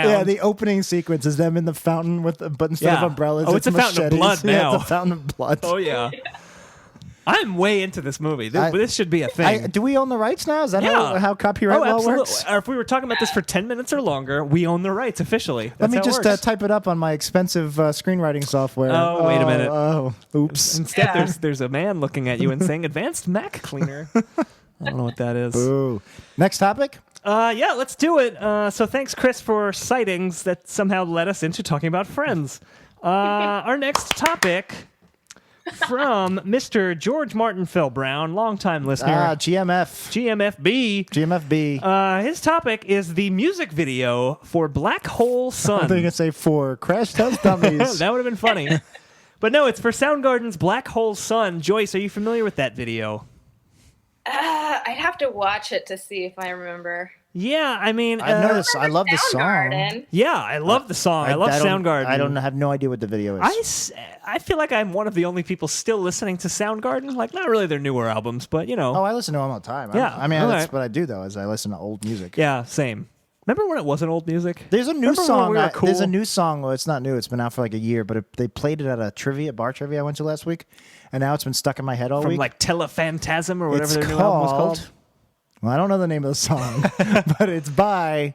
Yeah, the opening sequence is them in the fountain but instead of umbrellas,
Oh, it's a fountain of
machetes.
blood now.
Yeah, it's a fountain of blood.
Oh, yeah. I'm way into this movie. This should be a thing.
Do we own the rights now? Is that
Yeah.
how copyright law
absolutely.
works?
Or if we were talking about this for 10 minutes or longer, we own the rights officially.
Let
That's
me
how it
just
works.
type it up on my expensive screenwriting software.
Oh, wait a minute.
Oh, oops.
Instead,
Yeah.
there's a man looking at you and saying, "Advanced Mac cleaner." I don't know what that is.
Ooh. Next topic?
Yeah, let's do it. So thanks, Chris, for sightings that somehow led us into talking about Friends. Our next topic from Mr. George Martin Phil Brown, longtime listener.
GMF.
GMFB.
GMFB.
His topic is the music video for Black Hole Sun.
I think it's say for Crash Test Dummies.
That would have been funny. But no, it's for Soundgarden's Black Hole Sun. Joyce, are you familiar with that video?
I'd have to watch it to see if I remember.
Yeah, I mean,
I noticed. I love the song.
Soundgarden.
yeah, I love the song. I love Soundgarden.
I have no idea what the video is.
I feel like I'm one of the only people still listening to Soundgarden. Like, not really their newer albums, but you know.
Oh, I listen to them all the time.
Yeah,
I mean,
all
that's
right.
what I do though. Is I listen to old music.
Yeah, same. Remember when it wasn't old music?
There's a new
Remember when
song.
we were cool?
There's a new song. Well, it's not new. It's been out for like a year, but they played it at a bar trivia I went to last week, and now it's been stuck in my head all
From
week.
like Telephantasm or whatever
It's
their new album was called.
Well, I don't know the name of the song, but it's by.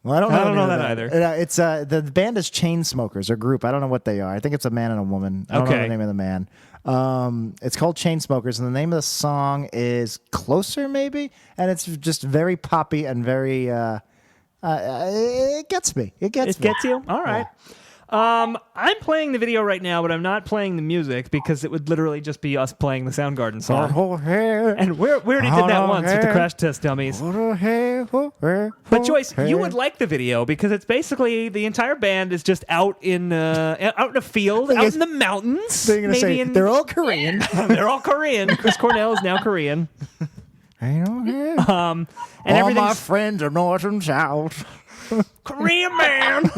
Well, I don't know.
I don't know
the name
that
of
either.
It's the band is Chainsmokers, or group. I don't know what they are. I think it's a man and a woman. I don't know
Okay.
the name of the man. It's called Chainsmokers, and the name of the song is Closer, maybe. And it's just very poppy and very. It gets me. It gets
It
me.
gets you? All right. I'm playing the video right now, but I'm not playing the music because it would literally just be us playing the Soundgarden song. And we already did that once with the Crash Test Dummies. But Joyce, you would like the video because it's basically the entire band is just out in a field, out in the mountains.
They're gonna say they're all Korean.
They're all Korean. Chris Cornell is now Korean.
And
And
all my
everything's
friends are north and south.
Korean man.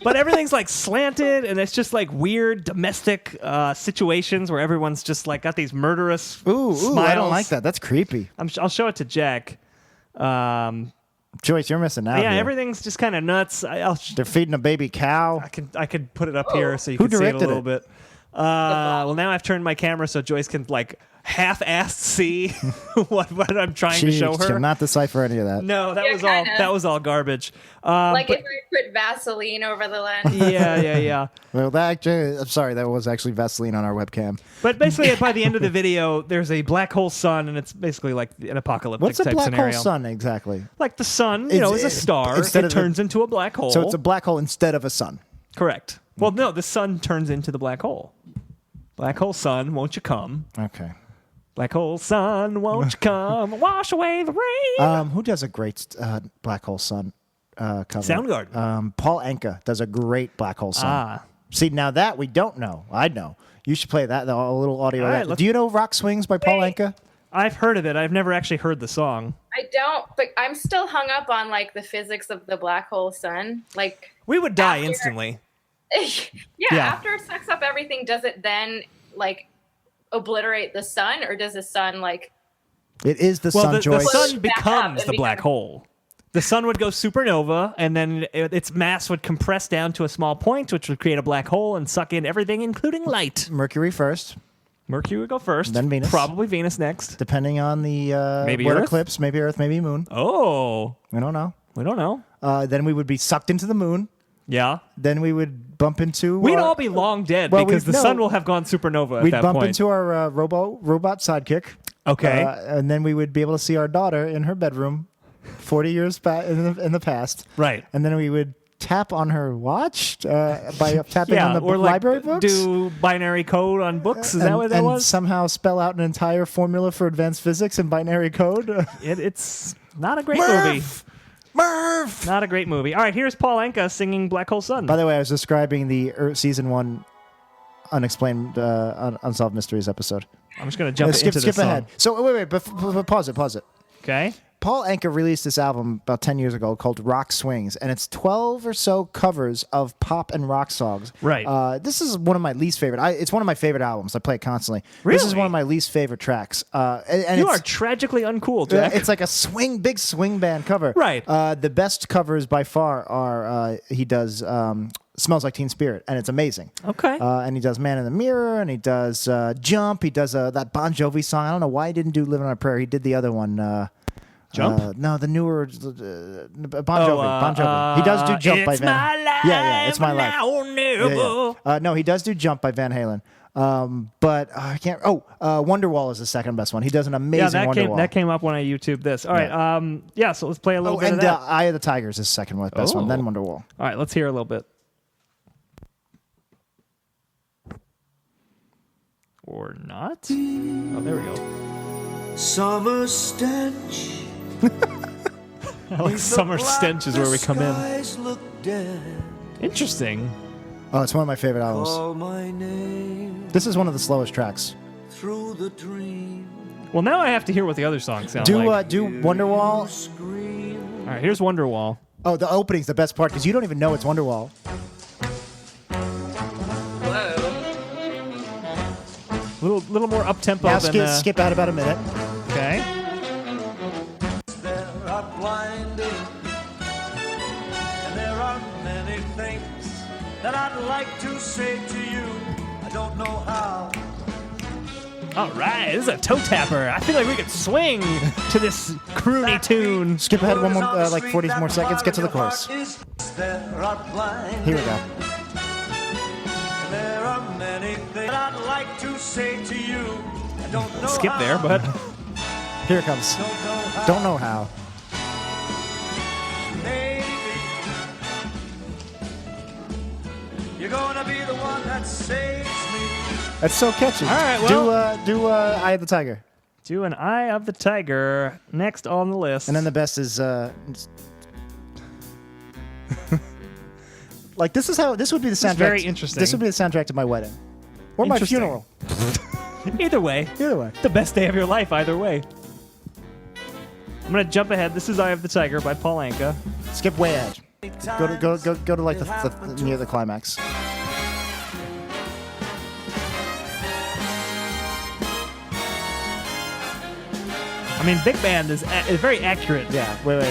But everything's like slanted, and it's just like weird domestic situations where everyone's just like got these murderous smiles.
I don't like that. That's creepy.
I'll show it to Jack.
Joyce, you're missing out.
Yeah,
here.
everything's just kind of nuts.
They're feeding a baby cow.
I could put it up here so you
Who
can see it a
directed
little
it?
bit. Well, now I've turned my camera so Joyce can like half-assed see what I'm trying to show her.
She'll not decipher any of that.
No,
Yeah, kinda.
that was all garbage.
Like
but-
if I put Vaseline over the lens.
yeah.
Well, I'm sorry, that was actually Vaseline on our webcam.
But basically, by the end of the video, there's a black hole sun, and it's basically like an apocalyptic
What's a
type
black
scenario.
hole sun exactly?
Like the sun,
It's-
is a star.
instead
It
of
turns into a black hole.
So it's a black hole instead of a sun.
Correct. Well, no, the sun turns into the black hole. Black hole sun, won't you come?
Okay.
Black hole sun, won't you come? Wash away the rain.
Who does a great black hole sun cover?
Soundgarden.
Paul Anka does a great black hole sun.
Ah.
See, now that we don't know. I know. You should play that, a little audio.
All
of
right,
that.
let's-
Do you know Rock Swings by Paul
Wait.
Anka?
I've heard of it. I've never actually heard the song.
I don't, but I'm still hung up on like the physics of the black hole sun. Like,
We would die
After-
instantly.
yeah,
Yeah.
after it sucks up everything, does it then like obliterate the sun, or does the sun like?
It is the
Well,
sun,
the
Joyce.
sun
Back up
becomes
and
the black
become-
hole. The sun would go supernova, and then its mass would compress down to a small point, which would create a black hole and suck in everything, including light.
Mercury first,
Mercury would go first.
Then Venus.
Probably Venus next.
depending on the
Maybe
what
Earth?
eclipse, maybe Earth, maybe Moon.
Oh,
We don't know.
we don't know.
Then we would be sucked into the moon.
Yeah.
Then we would bump into.
We'd all be long dead
well,
because
we'd-
the sun
no.
will have gone supernova at
We'd
that
bump
point.
into our robot sidekick.
Okay.
And then we would be able to see our daughter in her bedroom 40 years in the past.
Right.
And then we would tap on her watch by tapping on the
or like
library books.
do binary code on books. Is that what that
and
was?
somehow spell out an entire formula for advanced physics in binary code.
It's not a great movie.
Murph!
Not a great movie. All right, here's Paul Anka singing Black Hole Sun.
By the way, I was describing the season 1 unexplained unsolved mysteries episode.
I'm just going to jump
skip
into this
ahead.
song.
So wait, pause it.
Okay.
Paul Anka released this album about 10 years ago called Rock Swings, and it's 12 or so covers of pop and rock songs.
Right.
This is one of my least favorite. It's one of my favorite albums. I play it constantly. This is
Really?
one of my least favorite tracks. And
You
it's,
are tragically uncool, Jack.
It's like a big swing band cover.
Right.
The best covers by far are he does Smells Like Teen Spirit, and it's amazing.
Okay.
And he does Man in the Mirror, and he does Jump. He does that Bon Jovi song. I don't know why he didn't do Living on a Prayer. He did the other one.
Jump?
No, the newer Bon Jovi. Bon Jovi. He does do Jump by
It's
Van.
my life.
Yeah, it's my life.
Now or never.
Yeah. No, he does do Jump by Van Halen. But I can't. Wonderwall is the second best one. He does an
Yeah,
amazing Wonderwall.
that came up when I YouTubed this. All right. So let's play a little bit of
and
that.
Eye of the Tiger is his second best one.
Oh.
Then Wonderwall.
All right, let's hear a little bit. Or not? Oh, there we go.
Summer stench.
I like Summer Stench is where we come in.
Skies look dead.
Interesting.
Oh, it's one of my favorite albums.
Call my name
This is one of the slowest tracks.
through the dream.
Well, now I have to hear what the other songs sound
Do
like.
do Wonderwall.
Scream.
All right, here's Wonderwall.
Oh, the opening's the best part because you don't even know it's Wonderwall.
Little more up tempo
Now
than
skip out about a minute.
Okay.
There are blind that I'd like to say to you. I don't know how.
All right, this is a toe tapper. I feel like we could swing to this croony tune.
Skip ahead one more, like 40 more seconds. Get to the chorus. Here we go.
There are many things I'd like to say to you. I don't know
Skip
how.
there, but
Here it comes. Don't know how.
Maybe you're gonna be the one that saves me.
That's so catchy.
All right, well-
do Eye of the Tiger.
do an Eye of the Tiger next on the list.
And then the best is like this would be the soundtrack.
very interesting.
This would be the soundtrack to my wedding or my
Interesting.
funeral.
Either way,
Either way.
the best day of your life. Either way. I'm gonna jump ahead. This is Eye of the Tiger by Paul Anka.
Skip way ahead. Go to like the near the climax.
I mean, Big Band is very accurate.
Yeah. Wait.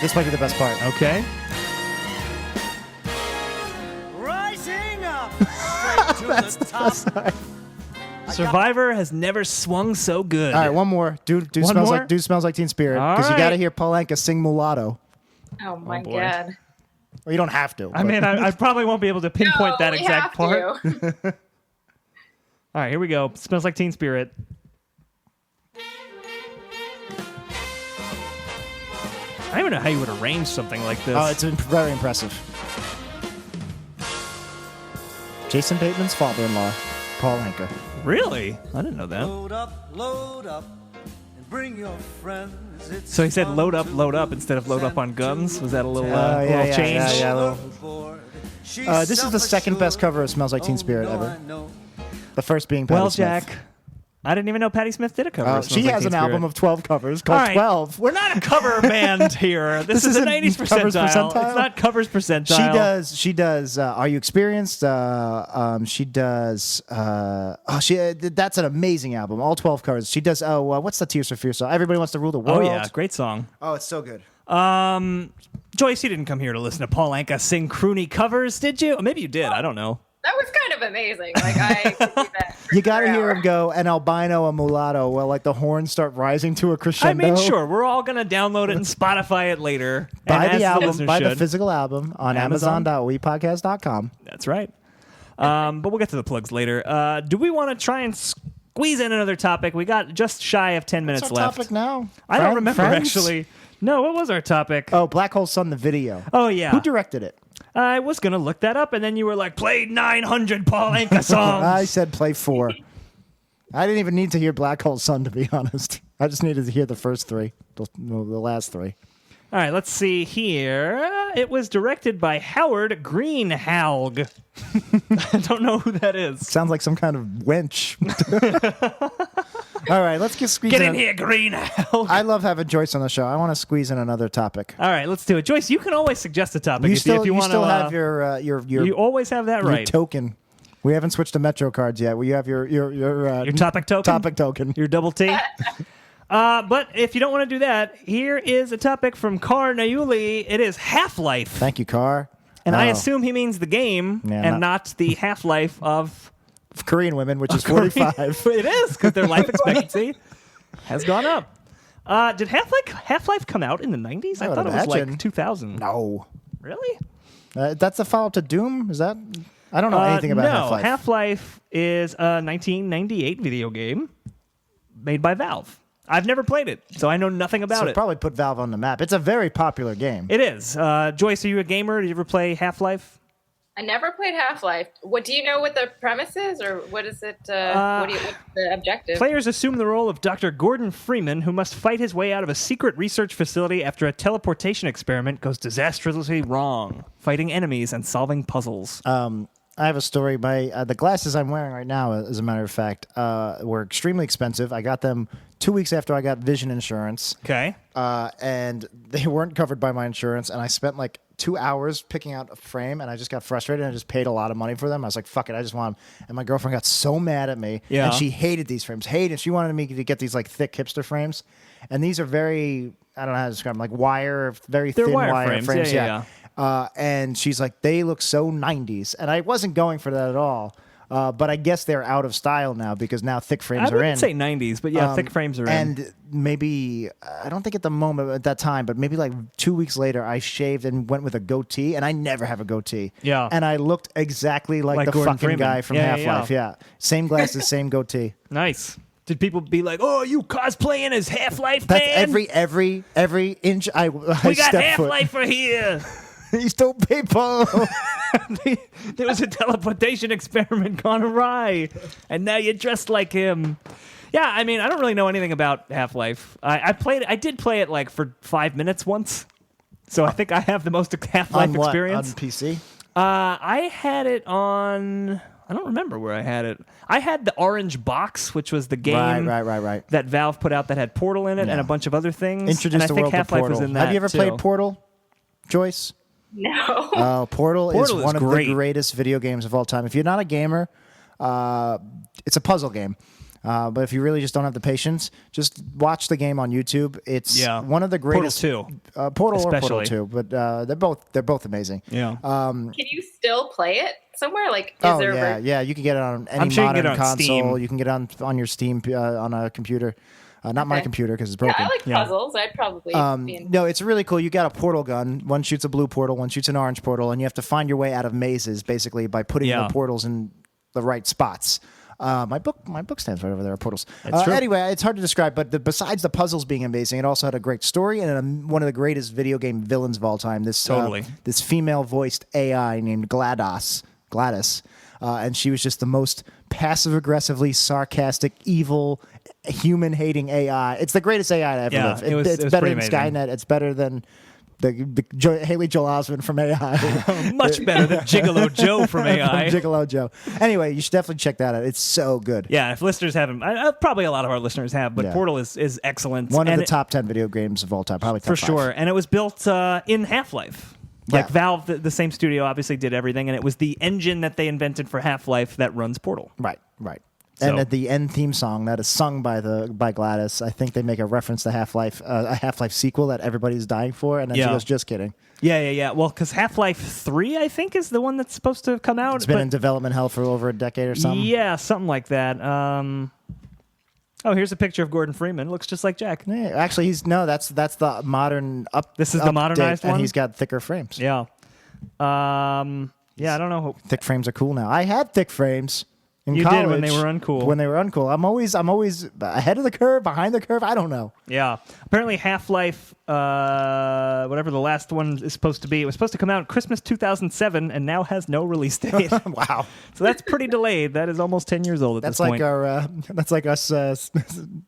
This might be the best part.
Okay.
Rising up straight to the top.
Survivor has never swung so good.
All right, one more. Dude
One
smells
more?
like smells like Teen Spirit
All
because you
right.
got to hear Paul Anka sing Mulatto.
Oh my
boy.
God.
Well, you don't have to.
I
but-
mean, I probably won't be able to pinpoint
No,
that
we
exact
have
part.
to.
All right, here we go. Smells like Teen Spirit. I don't even know how you would arrange something like this.
Oh, it's very impressive. Jason Bateman's father-in-law, Paul Anka.
Really? I didn't know that.
Load up, and bring your friends. It's
So he said
fun
load up
to
instead of load up on guns. Was that a little,
yeah,
little change?
yeah.
overboard. She's
This is the second best cover of Smells Like Teen Spirit
Oh, no,
ever.
I know.
The first being Patti
Well,
Smith.
Jack, I didn't even know Patti Smith did a cover. of
She
Smells Like
has
Teen
an album
Spirit.
of 12 covers
All
called
right.
12.
We're not a cover band here. This is a
isn't
90s
Covers
percentile.
Percentile?
It's not covers percentile.
She does. Are You Experienced? She does. That's an amazing album. All 12 covers. She does. What's the Tears for Fears song? Everybody Wants to Rule the
Oh
World.
yeah, great song.
Oh, it's so good.
Joyce, you didn't come here to listen to Paul Anka sing croony covers, did you? Or maybe you did. I don't know.
That was kind of amazing. Like I could do that. For
You got to
another
hear
hour.
him go an albino, a mulatto, while like the horns start rising to a
I
crescendo.
mean, sure, we're all gonna download it and Spotify it later.
Buy
and
the
as
album,
listeners
buy the
should.
physical album on
Amazon?
Amazon.wepodcast.com.
That's right. But we'll get to the plugs later. Do we want to try and squeeze in another topic? We got just shy of 10 minutes
What's our
left.
topic now?
I don't remember
Friends?
actually. No, what was our topic?
Oh, Black Hole Sun, the video.
Oh, yeah.
Who directed it?
I was gonna look that up, and then you were like, "Played 900 Paul Anka songs."
I said play 4. I didn't even need to hear Black Hole Sun, to be honest. I just needed to hear the first 3, the last 3.
All right, let's see here. It was directed by Howard Greenhalgh. I don't know who that is.
Sounds like some kind of wench. All right, let's squeeze
Get
in.
in here, Greenhalgh.
I love having Joyce on the show. I want to squeeze in another topic.
All right, let's do it. Joyce, you can always suggest a topic if you want to.
still have your
You always have that right.
token. We haven't switched to Metro cards yet. You have your
topic token?
Topic token.
Your double T. But if you don't want to do that, here is a topic from Car Nayuli. It is Half-Life.
Thank you, Car.
And I
Oh.
assume he means the game
Yeah,
and not the half-life of
Korean women, which is 45.
It is, because their life expectancy has gone up. Did Half-Life come out in the 90s? I
would
thought it was
imagine.
like 2000.
No.
Really?
That's the follow-up to Doom? Is that? I don't know anything about
no,
Half-Life.
Half-Life is a 1998 video game made by Valve. I've never played it, so I know nothing about
so
it.
probably put Valve on the map. It's a very popular game.
It is. Joyce, are you a gamer? Did you ever play Half-Life?
I never played Half-Life. What do you know? What the premise is, or what is it? What's the objective?
Players assume the role of Dr. Gordon Freeman, who must fight his way out of a secret research facility after a teleportation experiment goes disastrously wrong, fighting enemies and solving puzzles.
I have a story. The glasses I'm wearing right now, as a matter of fact, were extremely expensive. I got them 2 weeks after I got vision insurance.
Okay.
And they weren't covered by my insurance. And I spent like 2 hours picking out a frame, and I just got frustrated and I just paid a lot of money for them. I was like, fuck it, I just want them. And my girlfriend got so mad at me.
Yeah.
And she hated these frames. She wanted me to get these like thick hipster frames. And these are very, I don't know how to describe them, like wire, very
They're
thin
wire
wire
frames.
frames.
Yeah.
And she's like, they look so 90s. And I wasn't going for that at all. But I guess they're out of style now because now thick frames
I
are in.
wouldn't say 90s, but yeah, thick frames are in.
And maybe, I don't think at the moment, at that time, but maybe like 2 weeks later, I shaved and went with a goatee, and I never have a goatee.
Yeah.
And I looked exactly like the
Gordon
fucking
Freeman.
guy from
Yeah,
Half-Life. Yeah. Same glasses, same goatee.
Nice. Did people be like, "Oh, you cosplaying as Half-Life,
That's
man?
every inch I
We got
step foot.
Half-Lifer here."
He stole people.
There was a teleportation experiment gone awry, and now you're dressed like him. Yeah, I mean, I don't really know anything about Half-Life. I did play it like for 5 minutes once, so I think I have the most Half-Life
On what?
experience.
On PC?
I had it on. I don't remember where I had it. I had the orange box, which was the game
Right.
that Valve put out that had Portal in it and a bunch of other things.
Introduced
and I
the
think
world to
Half-Life
Portal.
was in that.
Have you ever
too.
played Portal, Joyce?
No.
Portal is
Portal is
one of
great.
the greatest video games of all time. If you're not a gamer, it's a puzzle game. But if you really just don't have the patience, just watch the game on YouTube. It's one of the greatest.
Portal 2.
Portal
especially.
or Portal 2, but they're both amazing.
Yeah.
Can you still play it somewhere? Like, is there a
yeah. You can get it on any
I'm sure you can
modern
get it on
console.
Steam.
You can get it on your Steam on a computer. Not my
Okay.
computer because it's
Yeah,
broken.
I like puzzles. I'd probably be in.
No, it's really cool. You got a portal gun. One shoots a blue portal, one shoots an orange portal, and you have to find your way out of mazes basically by putting the portals in the right spots. My book stands right over there. Portals.
true.
Anyway, it's hard to describe, but besides the puzzles being amazing, it also had a great story and one of the greatest video game villains of all time. This this female voiced AI named Gladys, and she was just the most passive aggressively sarcastic, evil, human hating AI. It's the greatest AI to ever live.
it was
It's better
pretty
than
amazing.
Skynet. It's better than Haley Joel Osment from AI.
Much better than Gigolo Joe from AI.
From Gigolo Joe. Anyway, you should definitely check that out. It's so good.
Yeah, if listeners haven't, probably a lot of our listeners have, but
Yeah.
Portal is excellent.
One of
And
the top 10 video games of all time. Probably top
for
5.
sure. And it was built in Half-Life. Like
Yeah.
Valve, the same studio, obviously did everything, and it was the engine that they invented for Half-Life that runs Portal.
Right.
So-
And at the end theme song that is sung by Gladys, I think they make a reference to Half-Life, a Half-Life sequel that everybody's dying for, and then she goes, "Just kidding."
Yeah. Well, because Half-Life 3, I think, is the one that's supposed to come out.
It's been in development hell for over a decade or something.
Yeah, something like that. Here's a picture of Gordon Freeman. Looks just like Jack.
Yeah, actually, that's the modern up.
This is the
update,
modernized one?
and he's got thicker frames.
Yeah. I don't know.
Thick frames are cool now. I had thick frames. In
You
college,
did when they were uncool.
When they were uncool. I'm always ahead of the curve, behind the curve. I don't know.
Yeah. Apparently Half-Life, whatever the last one is supposed to be, it was supposed to come out Christmas 2007 and now has no release date.
Wow.
So that's pretty delayed. That is almost 10 years old at
That's
this
like
point.
that's like us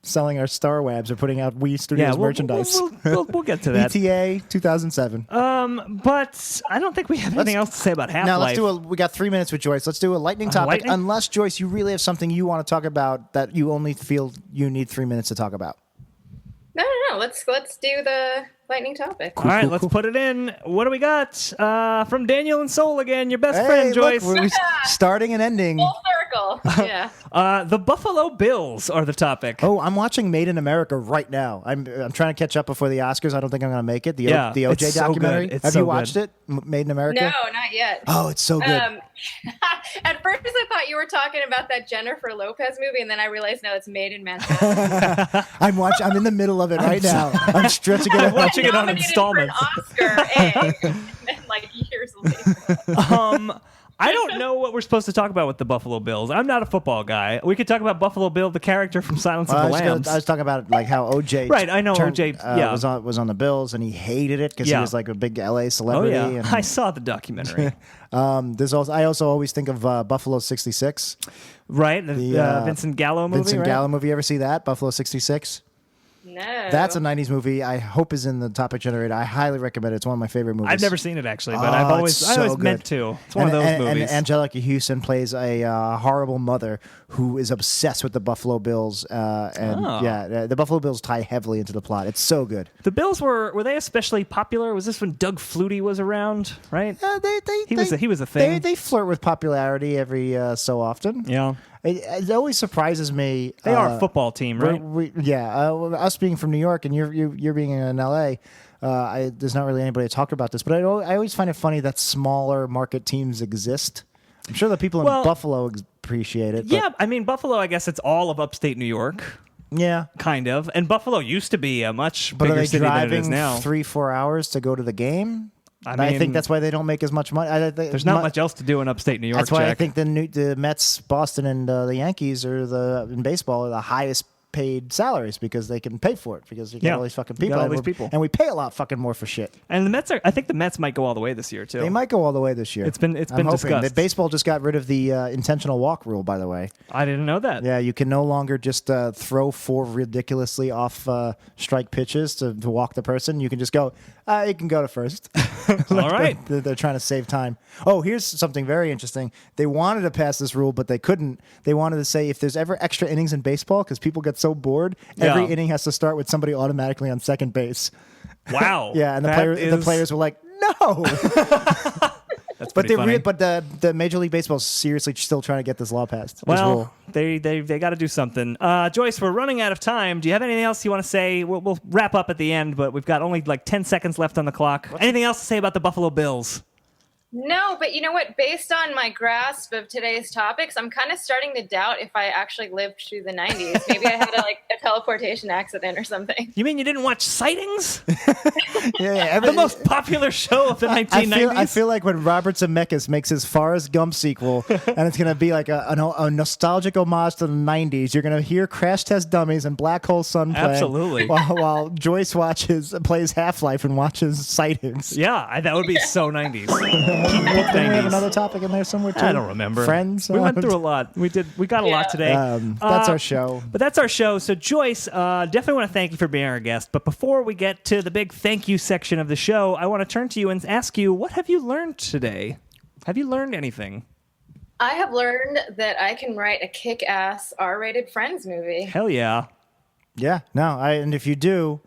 selling our Star Webs or putting out Wii Studios merchandise.
We'll get to that.
ETA 2007.
But I don't think we have anything else to say about Half-Life.
Now we got 3 minutes with Joyce. Let's do a lightning topic.
lightning?
Unless Joyce, you really have something you want to talk about that you only feel you need 3 minutes to talk about.
No. Let's do the lightning topic.
All right, let's put it in. What do we got? From Daniel and Soul again, your best
Hey,
friend,
look,
Joyce.
we're starting and ending.
Full circle. Yeah.
The Buffalo Bills are the topic.
Oh, I'm watching Made in America right now. I'm trying to catch up before the Oscars. I don't think I'm going to make it. The OJ
it's so
documentary.
good. It's
Have
so
you
good.
watched it? Made in America?
No, not yet.
Oh, it's so good.
At first, I thought you were talking about that Jennifer Lopez movie, and then I realized no, it's Made in Manchester.
I'm in the middle of it right now. I'm stretching it.
watching it on
Nominated
installments.
For an Oscar, and then like years later.
I don't know what we're supposed to talk about with the Buffalo Bills. I'm not a football guy. We could talk about Buffalo Bill, the character from Silence of the Lambs.
I was talking about like how OJ.
Right, I know OJ, yeah.
was on the Bills and he hated it because he
Yeah.
was like a big LA
Oh
celebrity.
yeah,
And,
I saw the documentary.
I also always think of Buffalo '66.
Right, the Vincent Gallo movie.
Vincent
right?
Gallo movie. Ever see that? Buffalo '66.
No.
That's a 90s movie. I hope is in the topic generator. I highly recommend it. It's one of my favorite movies.
I've never seen it actually, but
Oh,
I've always
it's so
meant
good.
to. It's one of those movies.
And Angelica Houston plays a horrible mother who is obsessed with the Buffalo Bills. The Buffalo Bills tie heavily into the plot. It's so good.
The Bills were they especially popular? Was this when Doug Flutie was around? Right. He was a thing.
They flirt with popularity every so often.
Yeah.
It always surprises me.
They are a football team, right?
Us being from New York and you're being in LA. There's not really anybody to talk about this, but I always find it funny that smaller market teams exist. I'm sure the people in Buffalo appreciate it.
Yeah, I mean, Buffalo, I guess it's all of upstate New York.
Yeah.
Kind of. And Buffalo used to be a much
But are
bigger
they
city than it is
driving
now.
3-4 hours to go to the game?
I
I
mean,
think that's why they don't make as much money.
There's not much else to do in upstate New York,
That's why
Jack.
I think the Mets, Boston, and the Yankees in baseball are the highest paid salaries because they can pay for it because you got all these fucking people. And we pay a lot fucking more for shit.
And the Mets I think the Mets might go all the way this year too.
They might go all the way this year.
It's been
hoping.
discussed.
Baseball just got rid of the intentional walk rule, by the way.
I didn't know that.
Yeah, you can no longer just throw 4 ridiculously off strike pitches to walk the person. You can just go, you can go to first.
All right.
They're trying to save time. Oh, here's something very interesting. They wanted to pass this rule, but they couldn't. They wanted to say if there's ever extra innings in baseball, because people get so bored, every inning has to start with somebody automatically on second base.
Wow.
Yeah, and the players were like, no.
That's
But
pretty funny.
the Major League Baseball is seriously still trying to get this law passed. This
Well,
rule.
they got to do something. Joyce, we're running out of time. Do you have anything else you want to say? We'll wrap up at the end, but we've got only like 10 seconds left on the clock. Anything else to say about the Buffalo Bills?
No, but you know what? Based on my grasp of today's topics, I'm kind of starting to doubt if I actually lived through the 90s. Maybe I had a teleportation accident or something.
You mean you didn't watch Sightings?
Yeah,
The most popular show of the 1990s?
I feel like when Robert Zemeckis makes his Forrest Gump sequel, and it's going to be like a nostalgic homage to the 90s, you're going to hear Crash Test Dummies and Black Hole Sun playing.
Absolutely.
While Joyce plays Half-Life and watches Sightings.
Yeah, that would be so 90s.
Didn't we have another topic in there somewhere too?
I don't remember.
Friends?
We went through a lot. We got a lot today.
That's our show.
But that's our show. So, Joyce, definitely want to thank you for being our guest. But before we get to the big thank you section of the show, I want to turn to you and ask you, what have you learned today? Have you learned anything?
I have learned that I can write a kick-ass R-rated Friends movie.
Hell yeah.
Yeah, no, and if you do,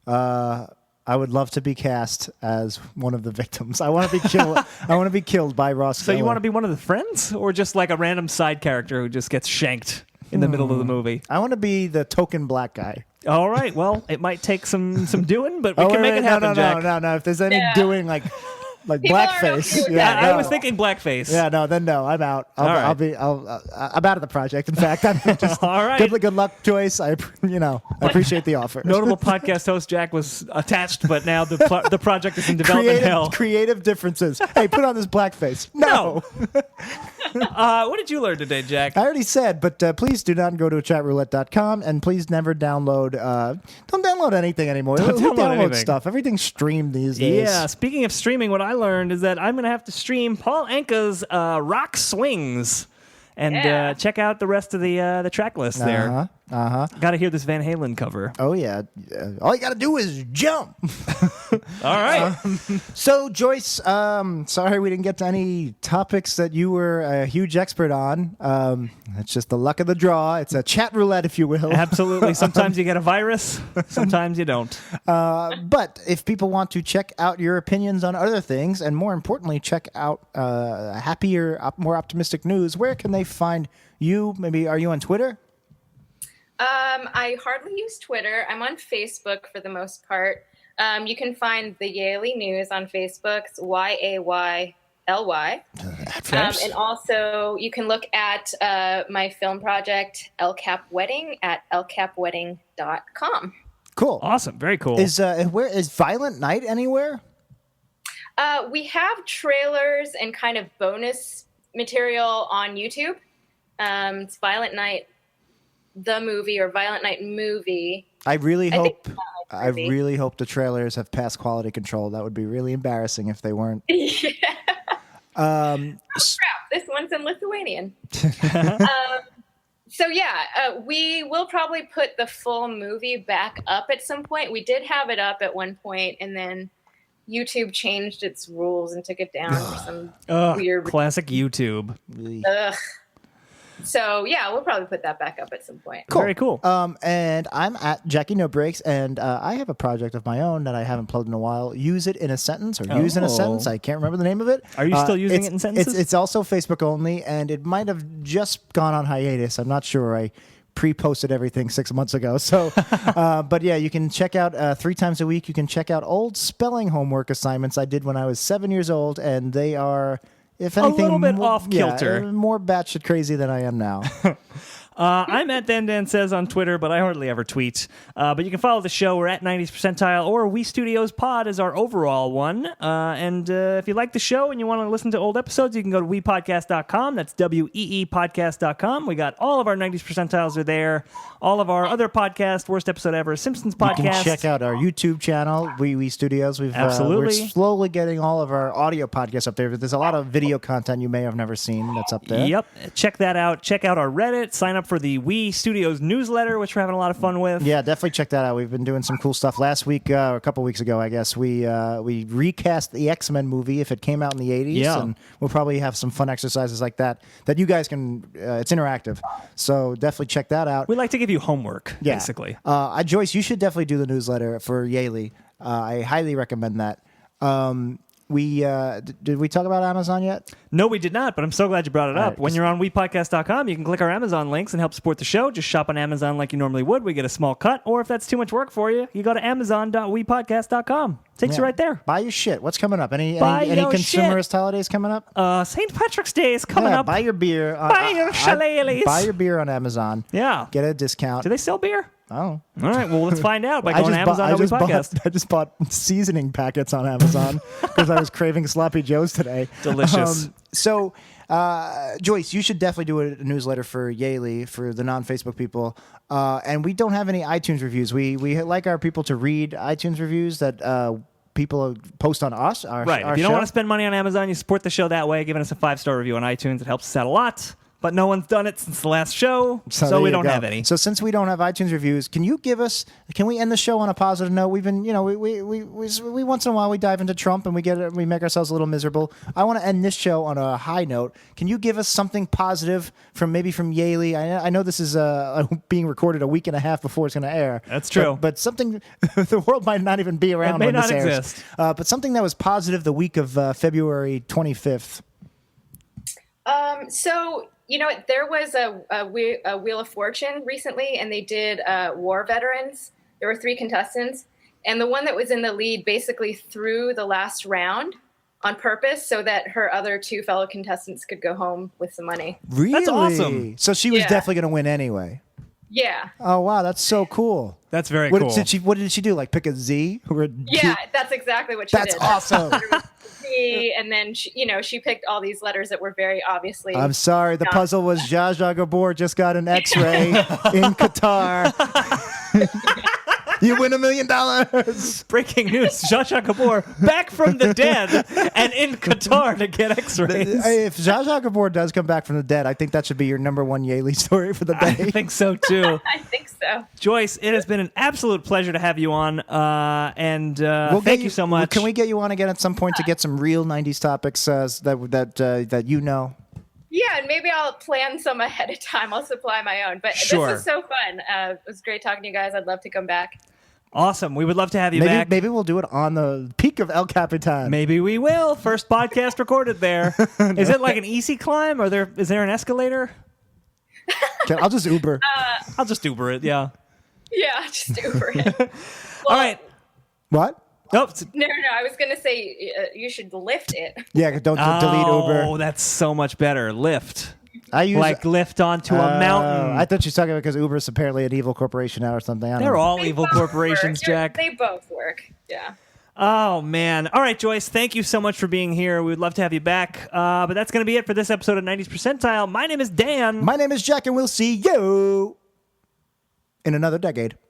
I would love to be cast as one of the victims. I want to be killed. I want to be killed by Ross.
So you want to be one of the friends, or just like a random side character who just gets shanked in the middle of the movie?
I want to be the token black guy.
All right. Well, it might take some doing, but we can make it happen, Jack.
No. If there's any doing like
People aren't okay
blackface,
with
yeah,
I
no.
was thinking blackface.
Yeah, no, then no, I'm out. I'm out of the project. In fact, I'm just
All right.
Good luck, Joyce. I appreciate the offer.
Notable podcast host Jack was attached, but now the project is in development hell.
Creative differences. Hey, put on this blackface. No.
What did you learn today, Jack?
I already said, but please do not go to chatroulette.com and please never download. Don't download anything anymore. Who
download anything.
stuff? Everything's streamed these days.
Yeah, speaking of streaming, what I learned is that I'm going to have to stream Paul Anka's Rock Swings and check out the rest of the track list there. Got to hear this Van Halen cover.
Oh, yeah. All you got to do is jump.
All right.
So, Joyce, sorry we didn't get to any topics that you were a huge expert on. It's just the luck of the draw. It's a chat roulette, if you will.
Absolutely. Sometimes you get a virus. Sometimes you don't.
But if people want to check out your opinions on other things, and more importantly, check out happier, more optimistic news, where can they find you? Maybe are you on Twitter?
I hardly use Twitter. I'm on Facebook for the most part. You can find the Yaley News on Facebook. It's YAYLY. And also, you can look at my film project, LCAP Wedding, at lcapwedding.com.
Cool.
Awesome. Very cool.
Is Violent Night anywhere?
We have trailers and kind of bonus material on YouTube. It's Violent Night, the movie, or Violent Night movie.
I really hope the trailers have passed quality control. That would be really embarrassing if they weren't.
Yeah. Crap! This one's in Lithuanian. So we will probably put the full movie back up at some point. We did have it up at one point, and then YouTube changed its rules and took it down for some weird.
Classic YouTube.
Ugh. So yeah, we'll probably put that back up at some point.
Very cool.
And I'm at Jackie No Breaks, and I have a project of my own that I haven't plugged in a while. Use it in a sentence, or use in a sentence. I can't remember the name of it.
Are you still using it in sentences?
It's also Facebook only, and it might have just gone on hiatus. I'm not sure. I pre-posted everything 6 months ago. So, but yeah, you can check out 3 times a week. You can check out old spelling homework assignments I did when I was 7 years old, and they are, if anything,
little bit off kilter.
more batshit crazy than I am now.
I'm at Dan Says on Twitter, but I hardly ever tweet. But you can follow the show. We're at 90s Percentile, or We Studios Pod is our overall one. And if you like the show and you want to listen to old episodes, you can go to wepodcast.com. That's weepodcast.com. We got all of our 90s Percentiles are there. All of our other podcasts, Worst Episode Ever, Simpsons podcast.
You can check out our YouTube channel, We Studios.
Absolutely.
We're slowly getting all of our audio podcasts up there. But there's a lot of video content you may have never seen that's up there.
Yep. Check that out. Check out our Reddit. Sign up for the We Studios newsletter, which we're having a lot of fun with.
Yeah, definitely check that out. We've been doing some cool stuff. Last week, or a couple weeks ago, I guess, we recast the X-Men movie if it came out in the 80s.
Yeah.
And we'll probably have some fun exercises like that you guys can, it's interactive. So definitely check that out.
We like to give you homework, basically.
Joyce, you should definitely do the newsletter for Yaley. I highly recommend that. Did we talk about Amazon yet?
No, we did not, but I'm so glad you brought it up.
right,
When you're on wepodcast.com, you can click our Amazon links and help support the show. Just shop on Amazon like you normally would. We get a small cut. Or if that's too much work for you, you go to amazon.wepodcast.com. Takes you right there.
Buy your shit. What's coming up? Any
Buy your
consumerist holidays coming up?
St. Patrick's Day is coming up.
Buy your beer.
Buy your shillelaghs.
Buy your beer on Amazon.
Yeah.
Get a discount.
Do they sell beer?
Oh.
All right, well, let's find out by going to Amazon.wepodcast.
I just bought seasoning packets on Amazon because I was craving sloppy joes today.
Delicious.
Joyce, you should definitely do a newsletter for Yaley, for the non-Facebook people. And we don't have any iTunes reviews. We like our people to read iTunes reviews that people post on us.
Right.
Our
If you don't
show.
want to spend money on Amazon, you support the show that way, giving us a 5-star review on iTunes. It helps us out a lot. But no one's done it since the last show, so
there
we
you
don't
go.
have any.
So since we don't have iTunes reviews, can we end the show on a positive note? We've been, we once in a while we dive into Trump and we make ourselves a little miserable. I want to end this show on a high note. Can you give us something positive from Yaley? I know this is being recorded a week and a half before it's going to air.
That's true.
But something, the world might not even be around when this airs.
Exist.
But something that was positive the week of February 25th.
So, there was a Wheel of Fortune recently, and they did war veterans. There were 3 contestants, and the one that was in the lead basically threw the last round on purpose so that her other 2 fellow contestants could go home with some money.
Really?
That's awesome.
So she was
Yeah.
definitely going to win anyway.
Yeah.
Oh, wow. That's so cool.
That's very
What
cool.
did she do? Like pick a Z?
Yeah, that's exactly what she
That's
did.
awesome.
Z, and then she picked all these letters that were very obviously.
I'm sorry. The puzzle was Zsa Zsa Gabor just got an X-ray in Qatar. You win $1 million.
Breaking news: Zsa Zsa Gabor back from the dead and in Qatar to get X-rays.
If Zsa Zsa Gabor does come back from the dead, I think that should be your number 1 Yaley story for the
I
day.
think so too.
I think so.
Joyce, it has been an absolute pleasure to have you on, and thank you so much.
Can we get you on again at some point to get some real 90s topics that you know?
Yeah, and maybe I'll plan some ahead of time. I'll supply my own. But
Sure.
This was so fun. It was great talking to you guys. I'd love to come back.
Awesome. We would love to have you back.
Maybe we'll do it on the peak of El Capitan.
Maybe we will. First podcast recorded there. Is it like an easy climb, or is there an escalator?
I'll just Uber.
I'll just Uber it. Yeah.
Yeah, just Uber it.
All right.
What?
Nope.
No. I was going to say you should lift it.
Yeah, don't delete Uber.
Oh, that's so much better. Lyft.
I use
Like lift onto a mountain.
I thought she was talking about because Uber's apparently an evil corporation now or something. I don't
They're
know.
all
They
evil
both
corporations,
work.
Jack.
They both work. Yeah.
Oh, man. All right, Joyce, thank you so much for being here. We would love to have you back. But that's going to be it for this episode of 90s Percentile. My name is Dan.
My name is Jack, and we'll see you in another decade.